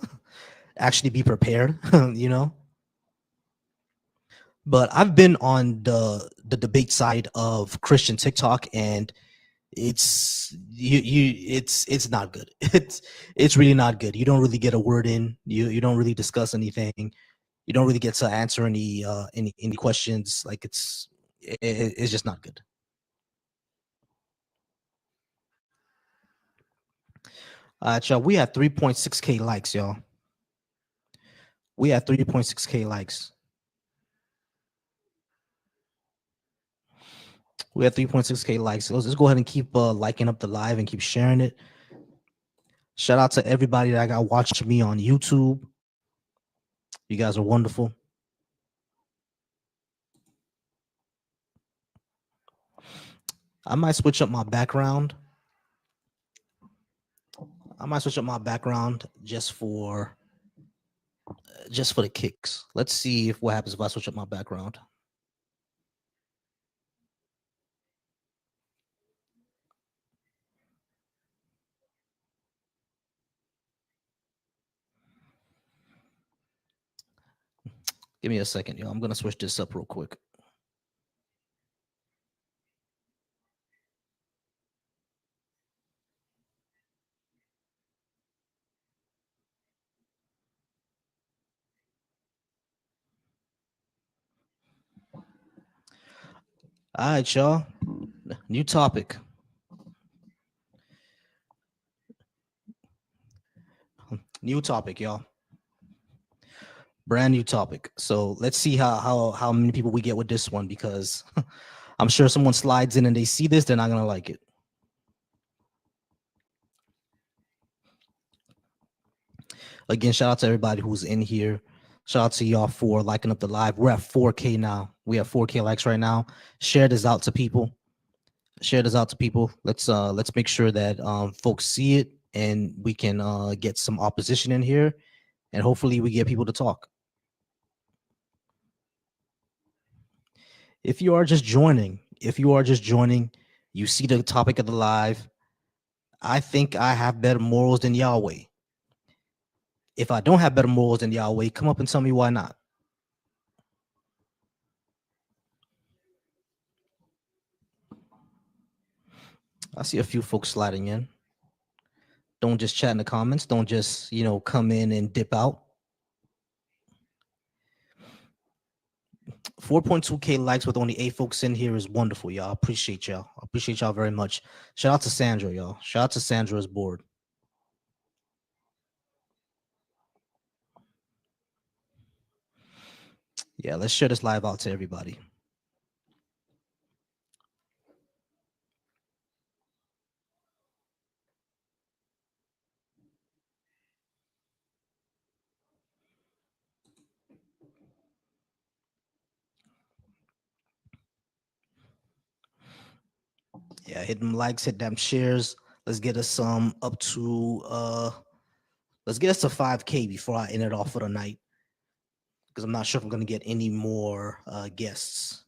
actually be prepared, But I've been on the debate side of Christian TikTok, and it's not good. It's really not good. You don't really get a word in. You don't really discuss anything. You don't really get to answer any questions. Like it's just not good. Y'all, we had 3.6K likes, y'all. We had 3.6K likes. We had 3.6K likes. So let's just go ahead and keep liking up the live and keep sharing it. Shout out to everybody that got watching me on YouTube. You guys are wonderful. I might switch up my background. I might switch up my background just for the kicks. Let's see if what happens if I switch up my background. Give me a second, yo. I'm gonna switch this up real quick. All right, y'all. New topic. New topic, y'all. Brand new topic. So let's see how many people we get with this one, because I'm sure someone slides in and they see this, they're not gonna like it. Again, shout out to everybody who's in here. Shout out to y'all for liking up the live. We're at 4K now. We have 4K likes right now. Share this out to people. Share this out to people. Let's make sure that folks see it and we can get some opposition in here, and hopefully we get people to talk. If you are just joining, you see the topic of the live. I think I have better morals than Yahweh. If I don't have better morals than Yahweh, come up and tell me why not. I see a few folks sliding in. Don't just chat in the comments. Don't just, come in and dip out. 4.2K likes with only 8 folks in here is wonderful, y'all. I appreciate y'all. I appreciate y'all very much. Shout out to Sandra, y'all. Shout out to Sandra's board. Yeah, let's share this live out to everybody. Yeah, hit them likes, hit them shares. Let's get us up to let's get us to 5K before I end it off for the night, because I'm not sure if I'm gonna get any more guests.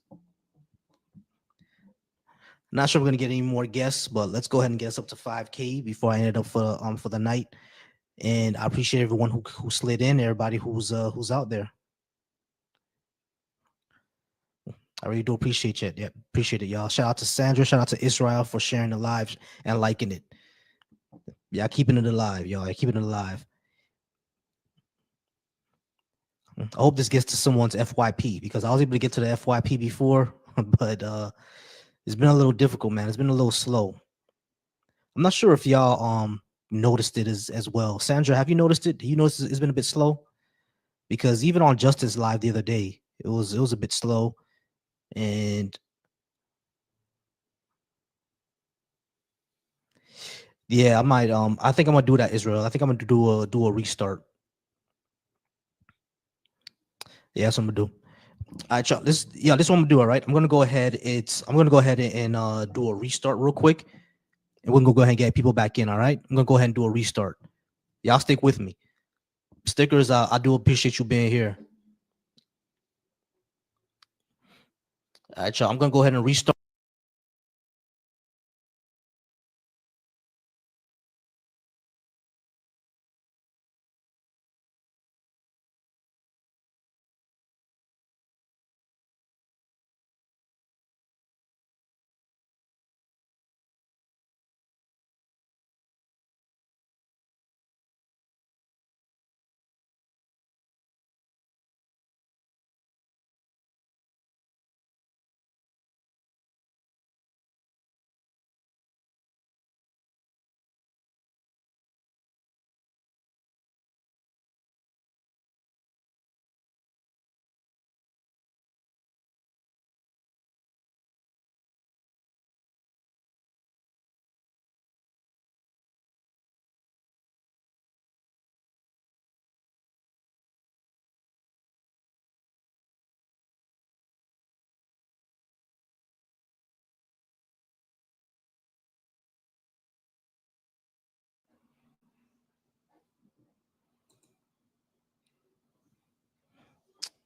Not sure we're gonna get any more guests, but let's go ahead and get us up to 5K before I end it up for the night. And I appreciate everyone who slid in, everybody who's out there. I really do appreciate it. Yeah, appreciate it, y'all. Shout out to Sandra. Shout out to Israel for sharing the live and liking it. Yeah, keeping it alive, y'all. Keeping it alive. I hope this gets to someone's FYP, because I was able to get to the FYP before, but it's been a little difficult, man. It's been a little slow. I'm not sure if y'all noticed it as well. Sandra, have you noticed it? You noticed it's been a bit slow? Because even on Justice Live the other day, it was a bit slow. And yeah, I think I'm gonna do that, Israel. I think I'm gonna do a restart. Yeah, that's what I'm gonna do. All right, y'all. This is what I'm gonna do. All right, I'm gonna go ahead and do a restart real quick, and we're gonna go ahead and get people back in. All right, I'm gonna go ahead and do a restart. Y'all stick with me. Stickers, I do appreciate you being here. All right, y'all. I'm gonna go ahead and restart.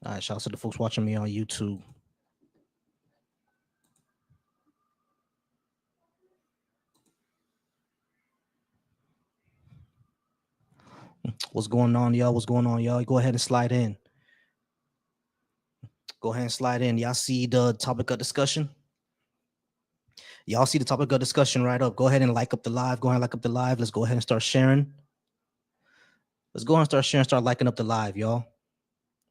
All right, shout out to the folks watching me on YouTube. What's going on, y'all? What's going on, y'all? Go ahead and slide in. Go ahead and slide in. Y'all see the topic of discussion? Y'all see the topic of discussion right up. Go ahead and like up the live. Go ahead and like up the live. Let's go ahead and start sharing. Let's go ahead and start sharing, start liking up the live, y'all.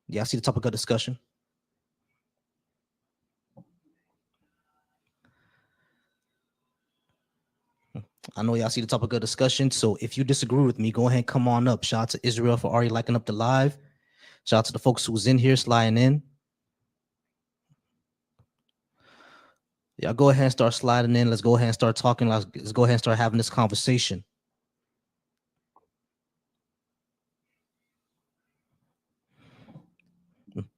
Y'all see the topic of discussion? I know y'all see the topic of discussion. So if you disagree with me, go ahead and come on up. Shout out to Israel for already liking up the live. Shout out to the folks who's in here sliding in. Y'all go ahead and start sliding in. Let's go ahead and start talking. Let's go ahead and start having this conversation.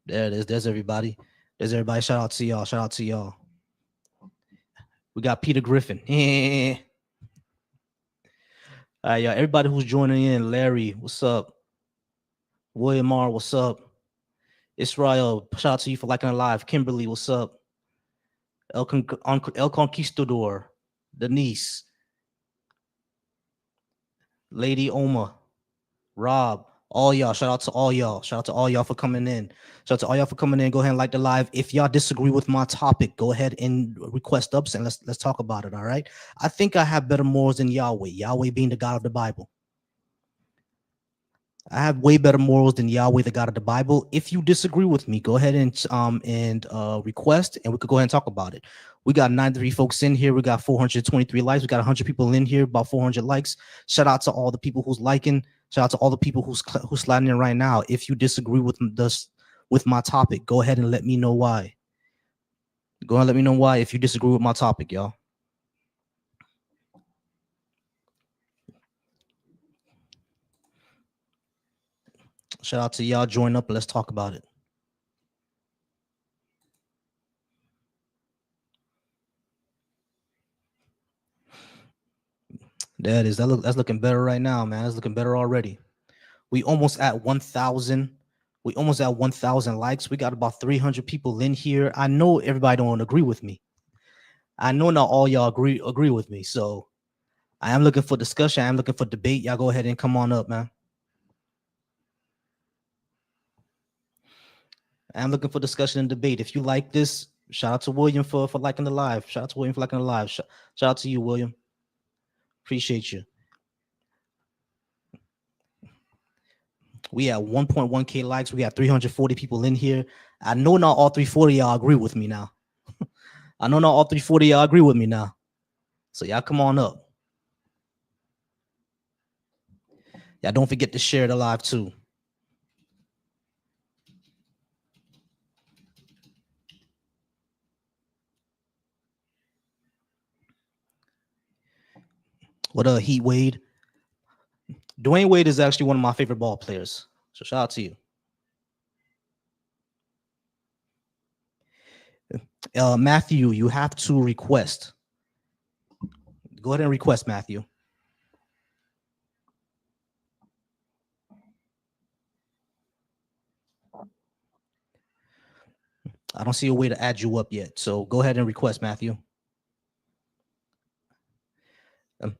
There it is. There's everybody. There's everybody. Shout out to y'all. Shout out to y'all. We got Peter Griffin. All right, y'all. Everybody who's joining in. Larry, what's up? William R, what's up? Israel, shout out to you for liking the live. Kimberly, what's up? El Conquistador, Denise, Lady Oma, Rob, all y'all. Shout out to all y'all. Shout out to all y'all for coming in. Shout out to all y'all for coming in. Go ahead and like the live. If y'all disagree with my topic, go ahead and request ups and let's talk about it. All right. I think I have better morals than Yahweh. Yahweh being the God of the Bible. I have way better morals than Yahweh, the God of the Bible. If you disagree with me, go ahead and request, and we could go ahead and talk about it. We got 93 folks in here. We got 423 likes. We got 100 people in here, about 400 likes. Shout out to all the people who's liking. Shout out to all the people who's sliding in right now. If you disagree with this, with my topic, go ahead and let me know why. Go ahead and let me know why if you disagree with my topic, y'all. Shout out to y'all. Join up and let's talk about it. That is that's looking better right now, man. That's looking better already. We almost at 1,000. We almost at 1,000 likes. We got about 300 people in here. I know everybody don't agree with me. I know not all y'all agree with me. So I am looking for discussion. I am looking for debate. Y'all go ahead and come on up, man. I'm looking for discussion and debate. If you like this, shout out to William for liking the live. Shout out to William for liking the live. Shout out to you, William. Appreciate you. We have 1.1K likes. We got 340 people in here. I know not all 340 y'all agree with me now. I know not all 340 y'all agree with me now. So y'all come on up. Y'all don't forget to share the live too. What up, Heat Wade? Dwayne Wade is actually one of my favorite ball players. So shout out to you. Matthew, you have to request. Go ahead and request, Matthew. I don't see a way to add you up yet. So go ahead and request, Matthew.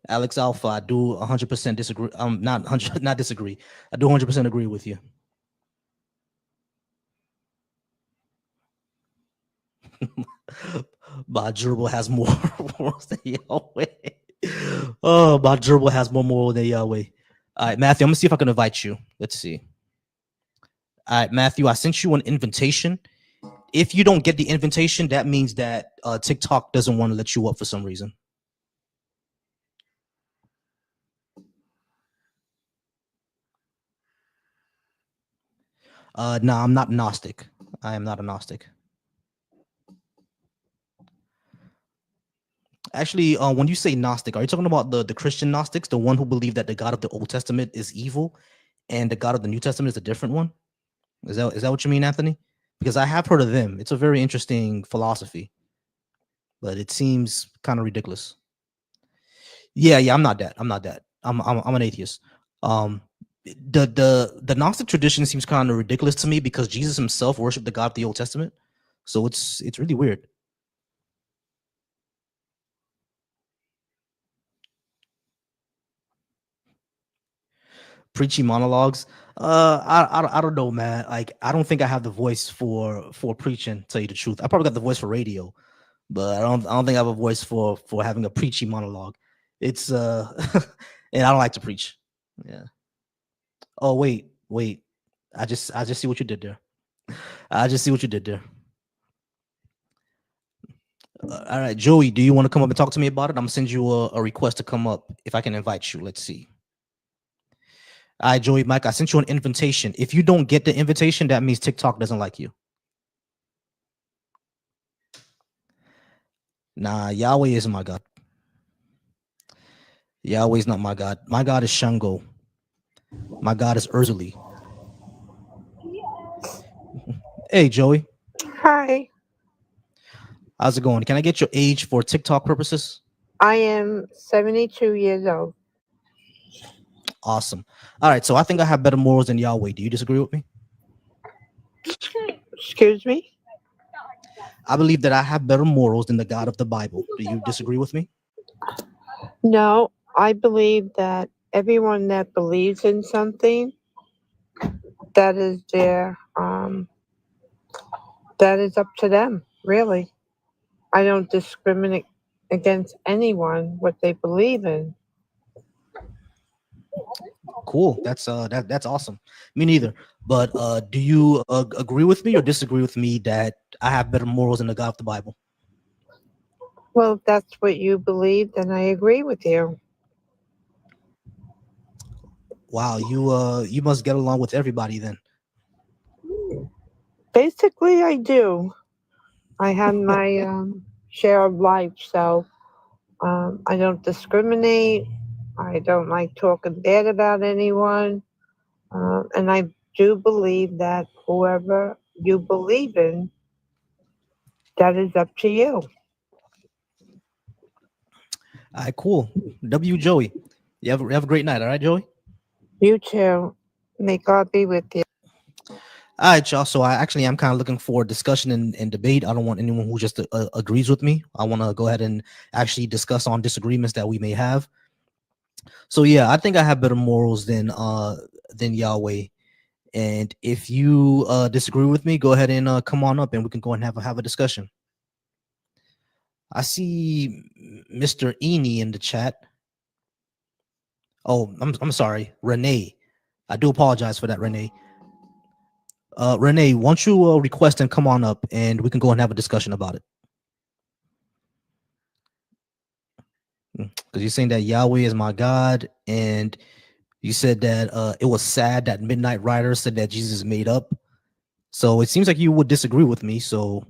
Alex Alpha, I do 100% disagree. Not disagree. I do 100% agree with you. My gerbil has more morals than Yahweh. Oh, my gerbil has more moral than Yahweh. All right, Matthew, I'm gonna see if I can invite you. Let's see. All right, Matthew, I sent you an invitation. If you don't get the invitation, that means that TikTok doesn't want to let you up for some reason. No, I'm not Gnostic. I am not a Gnostic. Actually, when you say Gnostic, are you talking about the Christian Gnostics, the one who believe that the God of the Old Testament is evil and the God of the New Testament is a different one? Is that what you mean, Anthony? Because I have heard of them. It's a very interesting philosophy, but it seems kind of ridiculous. Yeah, I'm not that. I'm an atheist. The Gnostic tradition seems kind of ridiculous to me because Jesus himself worshipped the God of the Old Testament. So it's really weird. Preachy monologues. I don't know, man. Like I don't think I have the voice for preaching. To tell you the truth, I probably got the voice for radio, but I don't think I have a voice for having a preachy monologue. It's and I don't like to preach. Yeah. Oh wait. I just see what you did there. I just see what you did there. All right, Joey, do you want to come up and talk to me about it? I'm gonna send you a request to come up if I can invite you. Let's see. All right, Joey, Mike, I sent you an invitation. If you don't get the invitation, that means TikTok doesn't like you. Nah, Yahweh isn't my God. Yahweh is not my God. My God is Shango. My God is Urzuli. Hey, Joey. Hi, How's it going? Can I get your age for TikTok purposes? I am 72 years old. Awesome. All right, so I think I have better morals than Yahweh. Do you disagree with me? Excuse me? I believe that I have better morals than the God of the Bible. Do you disagree with me? No, I believe that everyone that believes in something, that is that is up to them, really. I don't discriminate against anyone what they believe in. Cool. That's awesome. Me neither. But do you agree with me or disagree with me that I have better morals than the God of the Bible? Well, if that's what you believe, then I agree with you. Wow, you must get along with everybody then. Basically, I do. I have my share of life, so I don't discriminate. I don't like talking bad about anyone. And I do believe that whoever you believe in, that is up to you. All right, cool. W Joey. You have a great night, all right, Joey? You too. May God be with you. All right, y'all. So I actually am kind of looking for discussion and debate. I don't want anyone who just agrees with me. I want to go ahead and actually discuss on disagreements that we may have. So yeah, I think I have better morals than Yahweh. And if you disagree with me, go ahead and come on up and we can go and have a discussion. I see Mr. Eni in the chat. Oh, I'm sorry, Renee. I do apologize for that, Renee. Renee, why don't you request and come on up and we can go and have a discussion about it? Because you're saying that Yahweh is my God, and you said that it was sad that Midnight Rider said that Jesus is made up. So it seems like you would disagree with me. So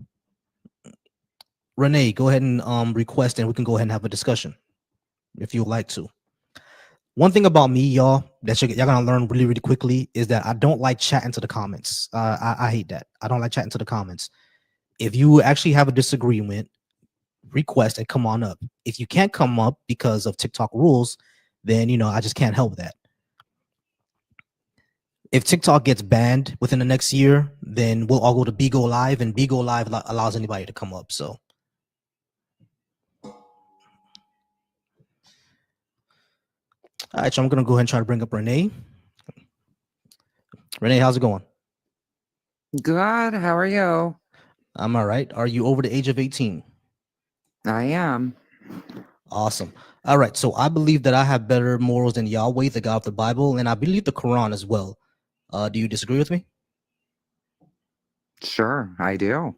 Renee, go ahead and request and we can go ahead and have a discussion if you would like to. One thing about me, y'all, that y'all gonna learn really, really quickly is that I don't like chatting to the comments. I hate that. I don't like chatting to the comments. If you actually have a disagreement, request and come on up. If you can't come up because of TikTok rules, then I just can't help that. If TikTok gets banned within the next year, then we'll all go to Bigo Live, and Bigo Live allows anybody to come up. So all right, so I'm gonna go ahead and try to bring up Renee. Renee, how's it going? Good. How are you? I'm all right. Are you over the age of 18? I am. Awesome. All right. So I believe that I have better morals than Yahweh, the God of the Bible, and I believe the Quran as well. Do you disagree with me? Sure, I do.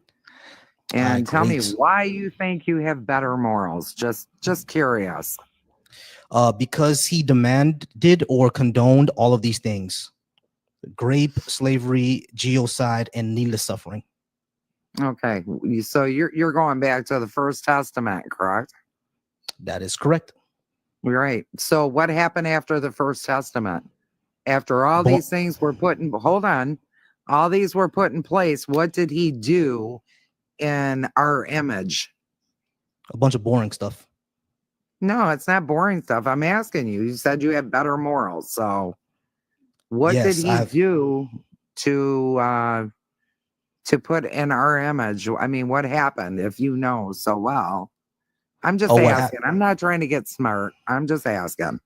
And right, tell me great. why you think you have better morals. Just curious. Because he demanded or condoned all of these things: rape, slavery, genocide, and needless suffering. Okay. So you're going back to the First Testament, correct? That is correct. Right. So what happened after the First Testament? After all these things were all these were put in place, what did he do in our image? A bunch of boring stuff. No, it's not boring stuff. I'm asking you. You said you have better morals. So What did Yes, he I've. do to put in our image? I mean, what happened if you know so well? I'm just Oh, asking. I'm not trying to get smart. I'm just asking.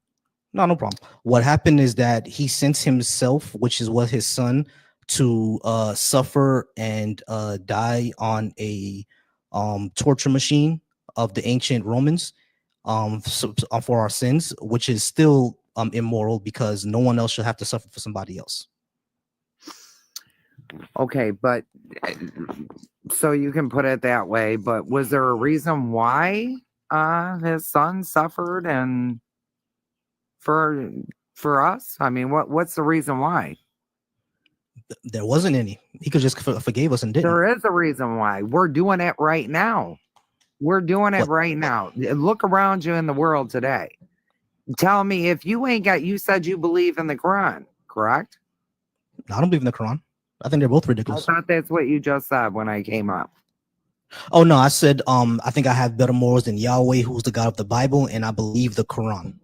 No, no problem. What happened is that he sent himself, which is what his son, to suffer and die on a torture machine of the ancient Romans for our sins, which is still immoral because no one else should have to suffer for somebody else. Okay, but so you can put it that way, but was there a reason why his son suffered and for us? I mean, what's the reason why? There wasn't any. He could just forgave us and didn't. There is a reason why. We're doing it right now. We're doing it What? right now. Look around you in the world today. Tell me if you ain't got, you said you believe in the Quran, correct? I don't believe in the Quran. I think they're both I ridiculous. thought that's what you just said when I came up. Oh no, I said I think I have better morals than Yahweh, who's the God of the Bible, and I believe the Quran.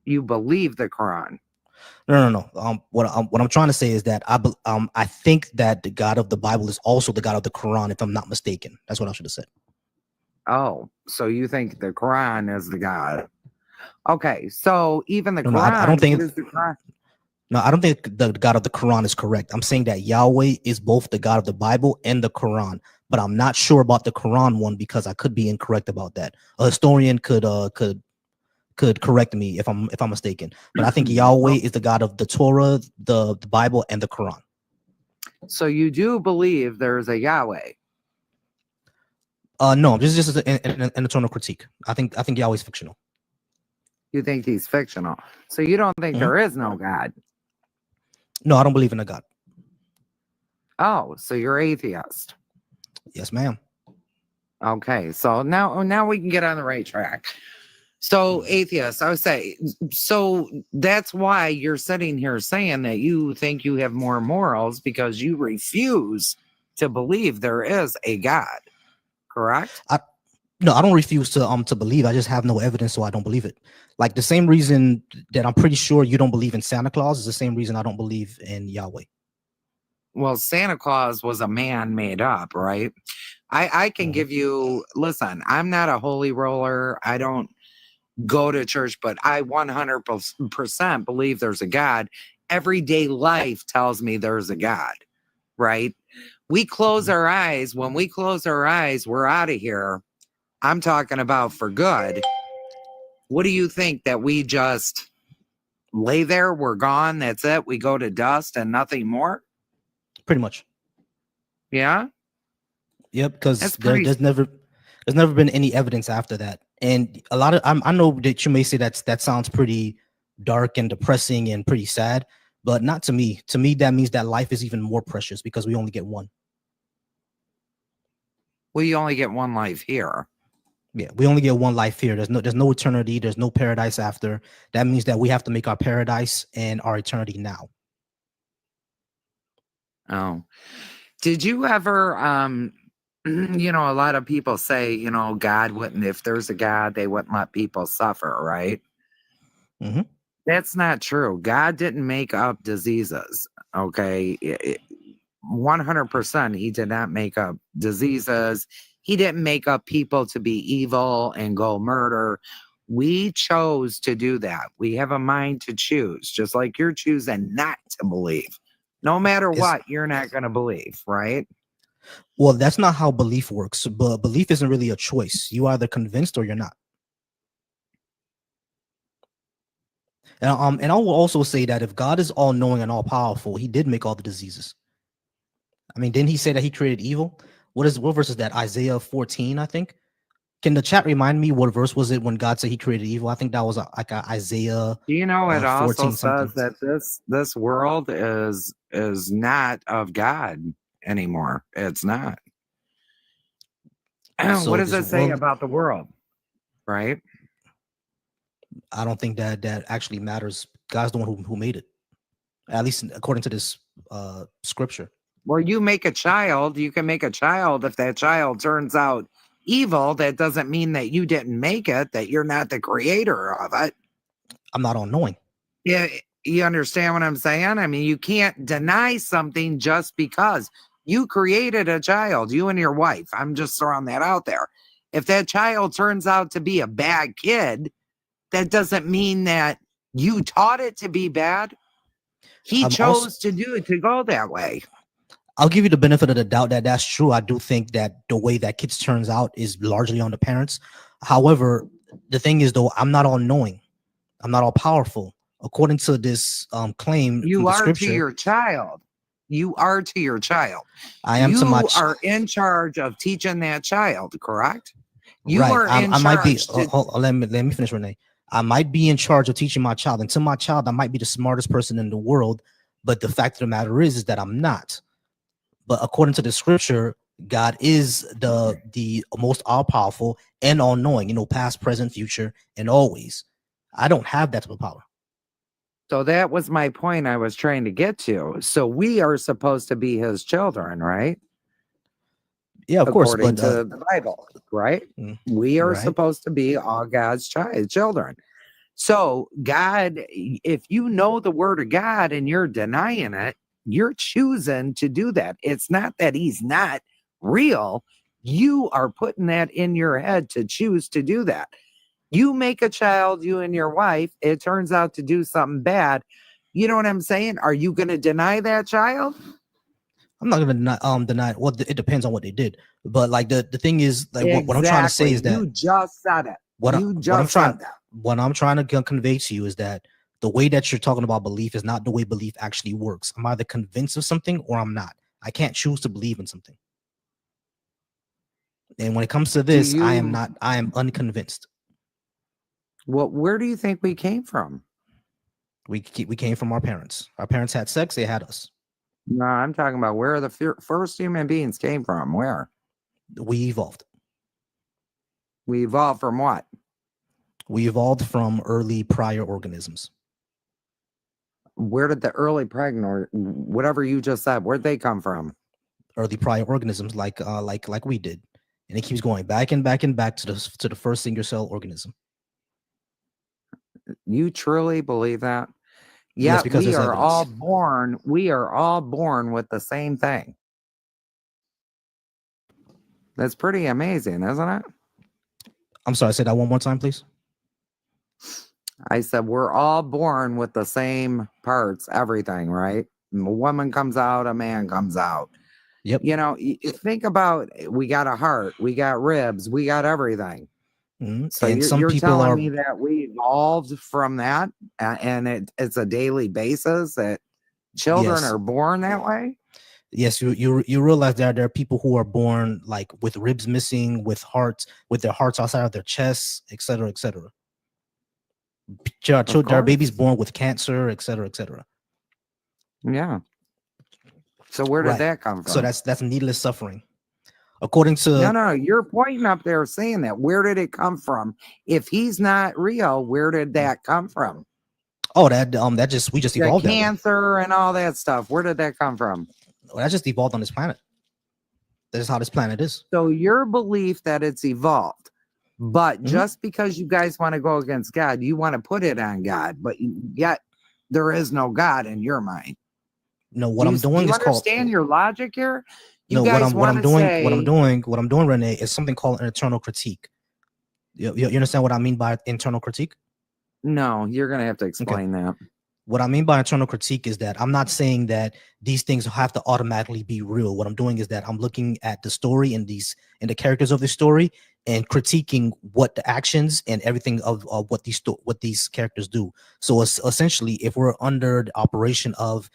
You believe the Quran. No. What I'm trying to say is that I think that the God of the Bible is also the God of the Quran, if I'm not mistaken. That's what I should have said. Oh, so you think the Quran is the God? Okay, so even the No, Quran. I don't think. What is the Quran? No, I don't think the God of the Quran is correct. I'm saying that Yahweh is both the God of the Bible and the Quran, but I'm not sure about the Quran one because I could be incorrect about that. A historian could correct me if I'm mistaken. But I think Yahweh is the God of the Torah, the Bible, and the Quran. So you do believe there's a Yahweh? No, this is just an eternal critique. I think Yahweh's fictional. You think he's fictional? So you don't think Mhm. there is no God? No, I don't believe in a God. Oh, so you're atheist. Yes, ma'am. Okay, so now we can get on the right track. So atheist, I would say, so that's why you're sitting here saying that you think you have more morals because you refuse to believe there is a God, correct? No, I don't refuse to believe. I just have no evidence, so I don't believe it. Like the same reason that I'm pretty sure you don't believe in Santa Claus is the same reason I don't believe in Yahweh. Well, Santa Claus was a man made up, right? I can give you, listen, I'm not a holy roller. I don't go to church, but I 100% believe there's a God. Everyday life tells me there's a God, right? We close our eyes. When we close our eyes, we're out of here. I'm talking about for good. What do you think, that we just lay there? We're gone. That's it. We go to dust and nothing more. Pretty much. Yeah. Yep. Because That's pretty. there's never been any evidence after that. And a lot of I know that you may say that sounds pretty dark and depressing and pretty sad, but not to me. To me, that means that life is even more precious because we only get one. Well, you only get one life here. Yeah, we only get one life here. There's no eternity. There's no paradise after. That means that we have to make our paradise and our eternity now. Oh, did you ever, you know, a lot of people say, you know, God wouldn't, if there's a God, they wouldn't let people suffer, right? Mm-hmm. That's not true. God didn't make up diseases. Okay. 100%. He did not make up diseases. He didn't make up people to be evil and go murder. We chose to do that. We have a mind to choose, just like you're choosing not to believe. No matter what, you're not going to believe, right? Well, that's not how belief works. But belief isn't really a choice. You either convinced or you're not. And I will also say that if God is all knowing and all powerful, he did make all the diseases. I mean, didn't he say that he created evil? What verse is that? Isaiah 14, I think. Can the chat remind me what verse was it when God said he created evil? I think that was like Isaiah. Do you know it also 14 says something. that this world is not of God anymore. It's not. So what does this it say world- about the world? Right? I don't think that actually matters. God's the one who made it, at least according to this scripture. Well, you make a child, you can make a child. If that child turns out evil, that doesn't mean that you didn't make it, that you're not the creator of it. I'm not all knowing. Yeah, You understand what I'm saying? I mean, you can't deny something just because you created a child, you and your wife. I'm just throwing that out there. If that child turns out to be a bad kid, that doesn't mean that you taught it to be bad. He I'm chose also- to go that way. I'll give you the benefit of the doubt that that's true. I do think that the way that kids turns out is largely on the parents. However, the thing is, though, I'm not all knowing. I'm not all powerful. According to this claim from You the are scripture, to your child. You are to your child. I am you to my are in charge of teaching that child, correct? You right. are in I might be. charge. Let me finish, Renee. I might be in charge of teaching my child, and to my child, I might be the smartest person in the world. But the fact of the matter is that I'm not. But according to the scripture, God is the most all powerful and all knowing. You know, past, present, future, and always. I don't have that type of power. So that was my point I was trying to get to. So we are supposed to be his children, right? Yeah, of course. According But to the Bible, right? We are right. supposed to be all God's children. So God, if you know the word of God and you're denying it, you're choosing to do that. It's not that he's not real. You are putting that in your head to choose to do that. You make a child, you and your wife, it turns out to do something bad. You know what I'm saying? Are you going to deny that child? I'm not gonna deny. Well, it depends on what they did. But like the thing is, like what I'm trying to say is that you just said it. what you I'm just trying said that. what I'm trying to convey to you is that the way that you're talking about belief is not the way belief actually works. I'm either convinced of something or I'm not. I can't choose to believe in something. And when it comes to this, I am not. I am unconvinced. Well, where do you think we came from? We came from our parents. Our parents had sex. They had us. No, I'm talking about where the first human beings came from. Where? We evolved. We evolved from what? We evolved from early prior organisms. Where did the early pregnant, whatever you just said, where'd they come from? Early prior organisms, like we did, and it keeps going back and back and back to the first single cell organism. You truly believe that? Yes, Yeah, because we there's are all evidence. born. We are all born with the same thing. That's pretty amazing, isn't it? I'm sorry. Say that one more time, please. I said we're all born with the same parts, everything, right? A woman comes out, a man comes out. Yep. You know, think about, we got a heart, we got ribs, we got everything. So And some you're people telling are me that we evolved from that, and it's a daily basis that children Yes. are born that way? Yes, you realize that there are people who are born like with ribs missing, with hearts, with their hearts outside of their chests, et cetera, et cetera. There are babies course. born with cancer, et cetera, et cetera. Yeah. So where did Right. that come from? So that's needless suffering. According to No, you're pointing up there saying that. Where did it come from? If he's not real, where did that come from? oh that we just The evolved that way. cancer and all that stuff. Where did that come from? Well, that just evolved on this planet. That is how this planet is. So your belief that it's evolved, but Mhm. just because you guys want to go against God, you want to put it on God, but yet there is no God in your mind. No, what I'm doing do you is called understand your logic here? You no. guys What I'm wanna doing, say- Renee, is something called an internal critique. You understand what I mean by internal critique? No, you're gonna have to explain that. What I mean by internal critique is that I'm not saying that these things have to automatically be real. What I'm doing is that I'm looking at the story and the characters of the story and critiquing what the actions and everything of what these characters do. So essentially, if we're under the operation of,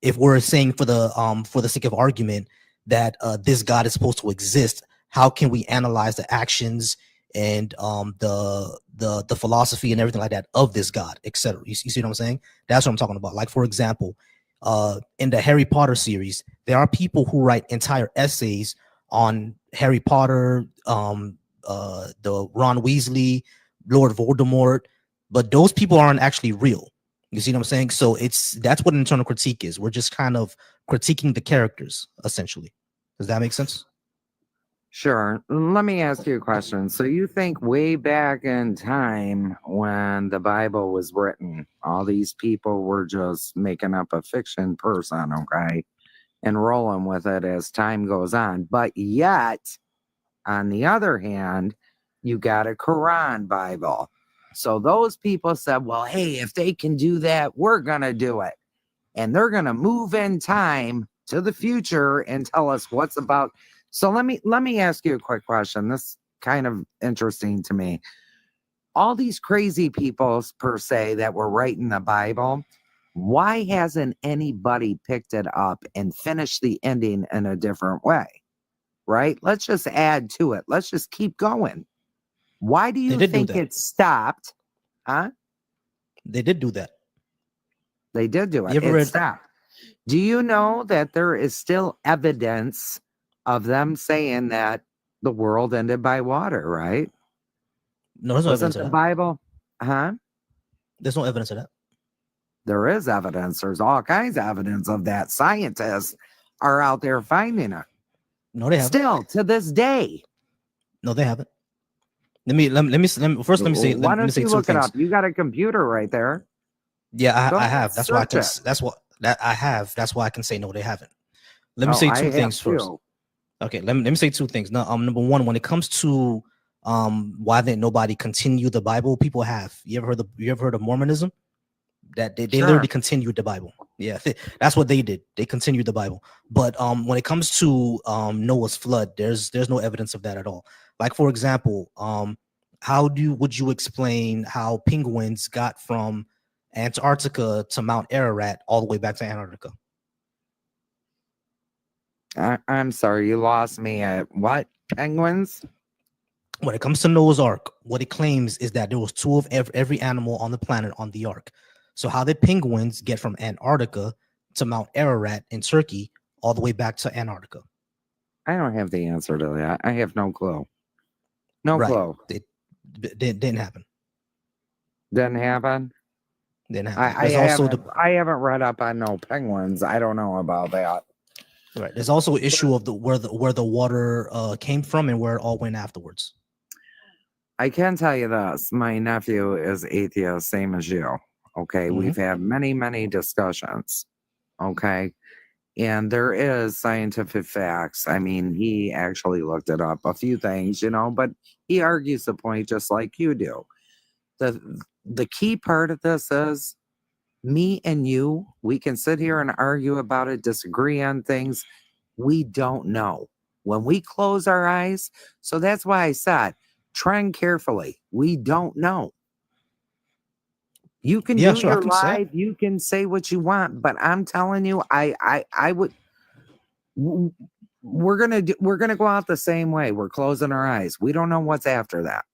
if we're saying for the sake of argument that this God is supposed to exist, how can we analyze the actions and the philosophy and everything like that of this God, etc. You see what I'm saying? That's what I'm talking about. Like, for example, in the Harry Potter series, there are people who write entire essays on Harry Potter, the Ron Weasley, Lord Voldemort, but those people aren't actually real. You see what I'm saying? So that's what an internal critique is. We're just kind of critiquing the characters, essentially. Does that make sense? Sure. Let me ask you a question. So you think way back in time when the Bible was written, all these people were just making up a fiction person, okay, and rolling with it as time goes on. But yet, on the other hand, you got a Quran Bible. So those people said, well, hey, if they can do that, we're going to do it. And they're going to move in time to the future and tell us what's about. So let me ask you a quick question. This is kind of interesting to me. All these crazy people per se that were writing the Bible, why hasn't anybody picked it up and finished the ending in a different way? Right? Let's just add to it. Let's just keep going. Why do you did do think that. it stopped? Huh? They did do that. They did do it. You ever It read- stopped. Do you know that there is still evidence of them saying that the world ended by water, right? No, there's no Wasn't evidence of the that. Bible? Huh? There's no evidence of that. There is evidence. There's all kinds of evidence of that. Scientists are out there finding it. No, they haven't. Still to this day. No, they haven't. Let me first let me say Why let me don't say you two look it things. up? You got a computer right there. Yeah, Go I ahead, have. That's why I can. search it. That's what that I have. That's why I can say no, they haven't. Let me Oh, say I two have things first. too. Okay, let me say two things. Now, number one, when it comes to why didn't nobody continue the Bible? People have. You ever heard of Mormonism? That they Sure. literally continued the Bible. Yeah, that's what they did. They continued the Bible. But when it comes to Noah's flood, there's no evidence of that at all. Like for example, how would you explain how penguins got from Antarctica to Mount Ararat all the way back to Antarctica? I'm sorry, you lost me at what? Penguins? When it comes to Noah's Ark, what it claims is that there was two of every animal on the planet on the Ark. So how did penguins get from Antarctica to Mount Ararat in Turkey all the way back to Antarctica? I don't have the answer to that. I have no clue. No Right. clue. It didn't happen. Didn't happen. Didn't happen. There's also I haven't read up on no penguins. I don't know about that. right. There's also an issue of where the water came from and where it all went afterwards. I can tell you this. My nephew is atheist, same as you. Okay. Mhm. We've had many discussions. Okay. And there is scientific facts. I mean, he actually looked it up, a few things, but he argues the point just like you do. The key part of this is me and you, we can sit here and argue about it, disagree on things. We don't know. When we close our eyes, so that's why I said, tread carefully. We don't know. You can Yeah, do sure, I your can say it. live, you can say what you want, but I'm telling you, I would. We're gonna go out the same way. We're closing our eyes. We don't know what's after that.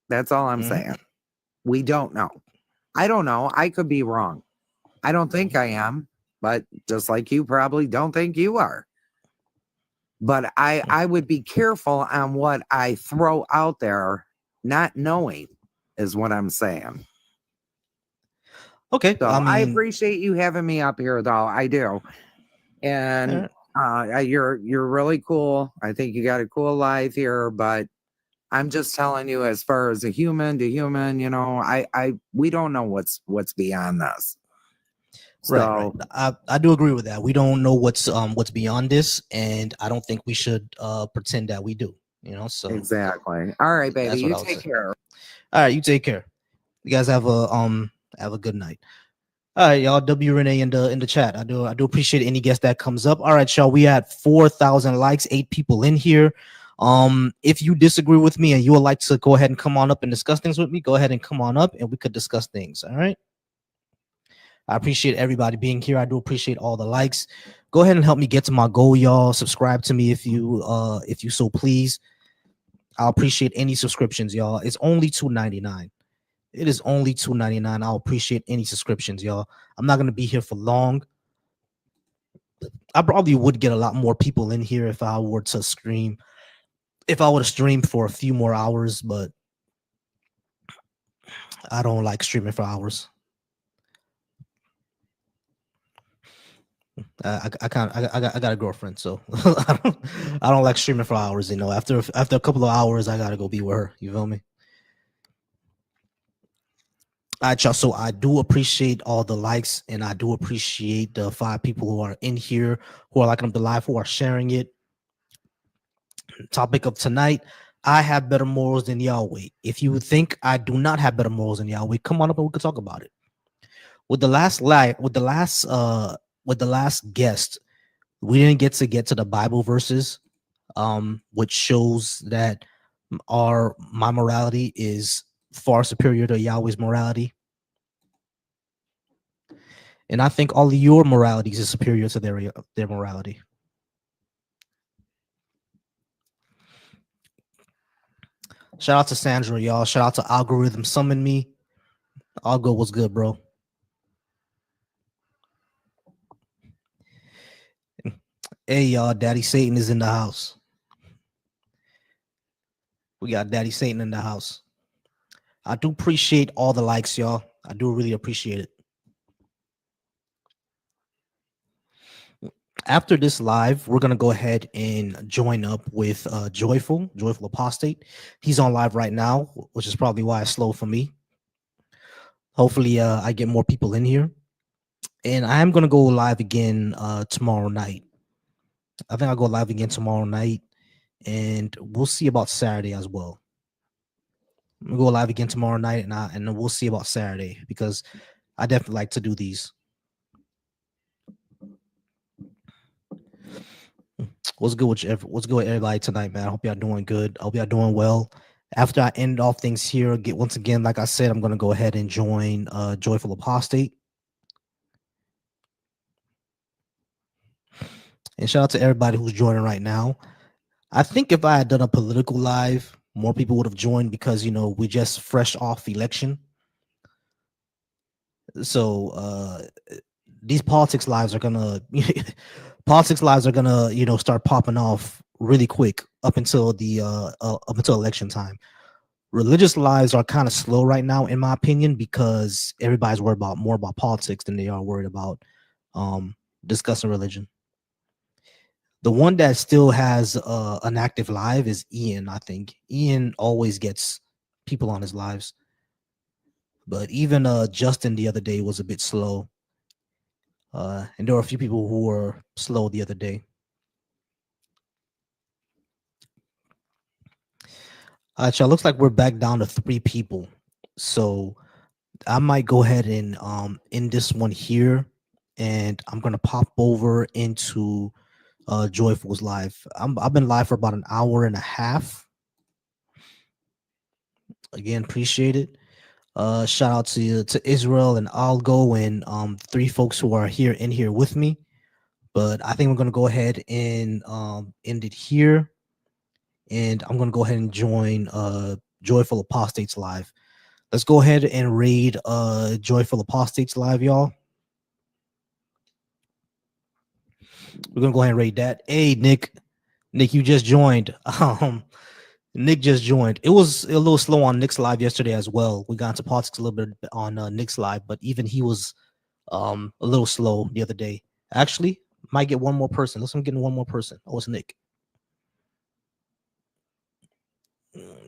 That's all I'm Mhm. saying. We don't know. I don't know. I could be wrong. I don't think I am, but just like you probably don't think you are. But I would be careful on what I throw out there, not knowing is what I'm saying. Okay. So I I mean, appreciate you having me up here, though. I do. And you're really cool. I think you got a cool life here, but I'm just telling you, as far as a human to human, we don't know what's beyond this. right. I do agree with that. We don't know what's beyond this, and I don't think we should pretend that we do. So Exactly. All right, baby. That's what You I would take say. care. all right, you take care. You guys have a good night. All right, y'all. W Renee in the chat. I do appreciate any guest that comes up. All right, y'all. We had 4,000 likes, 8 people in here. If you disagree with me and you would like to go ahead and come on up and discuss things with me, go ahead and come on up and we could discuss things. All right. I appreciate everybody being here. I do appreciate all the likes. Go ahead and help me get to my goal, y'all. Subscribe to me if you so please. I'll appreciate any subscriptions, y'all. It's only $2.99. It is only $2.99. I'll appreciate any subscriptions, y'all. I'm not gonna be here for long. I probably would get a lot more people in here if I were to stream. If I were to stream for a few more hours, but I don't like streaming for hours. I got a girlfriend, so I don't like streaming for hours. You know, after a couple of hours, I gotta go be with her. You feel me? All right, y'all. So I do appreciate all the likes, and I do appreciate the 5 people who are in here, who are liking up the live, who are sharing it. Topic of tonight: I have better morals than Yahweh. If you think I do not have better morals than Yahweh, come on up and we can talk about it. With the last guest, we didn't get to the Bible verses, which shows that my morality is far superior to Yahweh's morality. And I think all of your moralities is superior to their morality. Shout out to Sandra, y'all. Shout out to Algorithm Summon Me. Algo, what's good, bro? Hey, y'all. Daddy Satan is in the house. We got Daddy Satan in the house. I do appreciate all the likes, y'all. I do really appreciate it. After this live, we're gonna go ahead and join up with Joyful Apostate. He's on live right now, which is probably why it's slow for me. Hopefully, I get more people in here, and I am gonna go live again tomorrow night. I think I'll go live again tomorrow night, and we'll see about Saturday as well. We'll go live again tomorrow night, and then we'll see about Saturday, because I definitely like to do these. What's good with everybody tonight, man? I hope y'all doing good. I hope y'all doing well. After I end off things here, once again, like I said, I'm gonna go ahead and join Joyful Apostate. And shout out to everybody who's joining right now. I think if I had done a political live, more people would have joined, because we just fresh off election. So these politics lives are gonna start popping off really quick up until election time. Religious lives are kind of slow right now, in my opinion, because everybody's worried more about politics than they are worried about discussing religion. The one that still has an active live is Ian. I think Ian always gets people on his lives, but even Justin the other day was a bit slow. And there were a few people who were slow the other day. All right, y'all. Looks like we're back down to 3 people. So I might go ahead and end this one here, and I'm gonna pop over into Joyful's live. I've been live for about an hour and a half. Again, appreciate it. Shout out to Israel and Algo and 3 folks who are in here with me. But I think we're gonna go ahead and end it here, and I'm gonna go ahead and join Joyful Apostates live. Let's go ahead and raid Joyful Apostates live, y'all. We're gonna go ahead and raid that. Hey, Nick, you just joined. Nick just joined. It was a little slow on Nick's live yesterday as well. We got into politics a little bit on Nick's live, but even he was a little slow the other day. Actually, might get one more person. Listen, I'm getting one more person. Oh, it's Nick.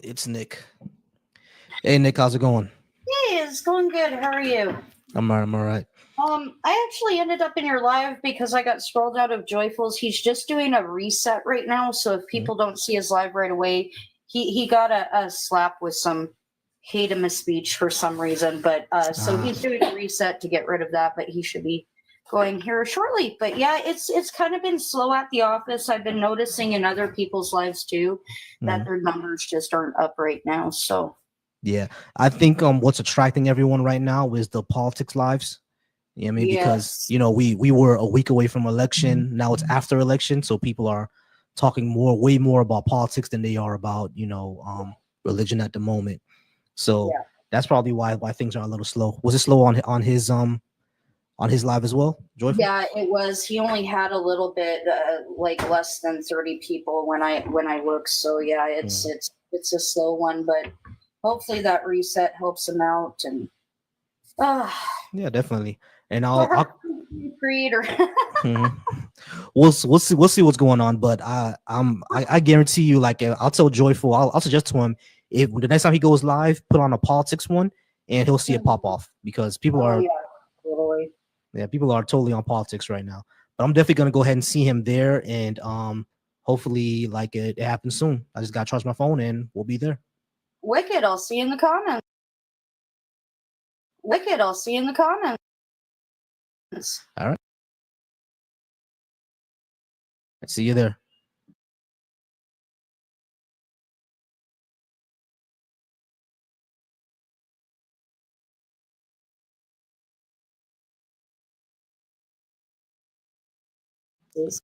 It's Nick. Hey, Nick, how's it going? Hey, it's going good. How are you? I'm all right. I actually ended up in your live because I got scrolled out of Joyful's. He's just doing a reset right now, so if people don't see his live right away, he got a slap with some hate speech for some reason, but so he's doing a reset to get rid of that, but he should be going here shortly. But yeah, it's kind of been slow at the office. I've been noticing in other people's lives too that their numbers just aren't up right now. So yeah, I think what's attracting everyone right now is the politics lives. You know what I mean? Yes. Because we were a week away from election. Now it's after election, so people are talking way more about politics than they are about religion at the moment. So that's probably why things are a little slow. Was it slow on his live as well, Joyful? Yeah, it was. He only had a little bit, like less than 30 people when I looked. So yeah, it's a slow one, but hopefully that reset helps him out. And yeah, definitely. And Creed or Mhm. We'll see what's going on, but I guarantee you, like I'll tell Joyful, I'll suggest to him if the next time he goes live, put on a politics one, and he'll see it pop off because people oh are yeah, totally. people are totally on politics right now. But I'm definitely gonna go ahead and see him there, and hopefully like it happens soon. I just gotta charge my phone and we'll be there. Wicked, I'll see you in the comments. Wicked, I'll see you in the comments. All right, see you there. Is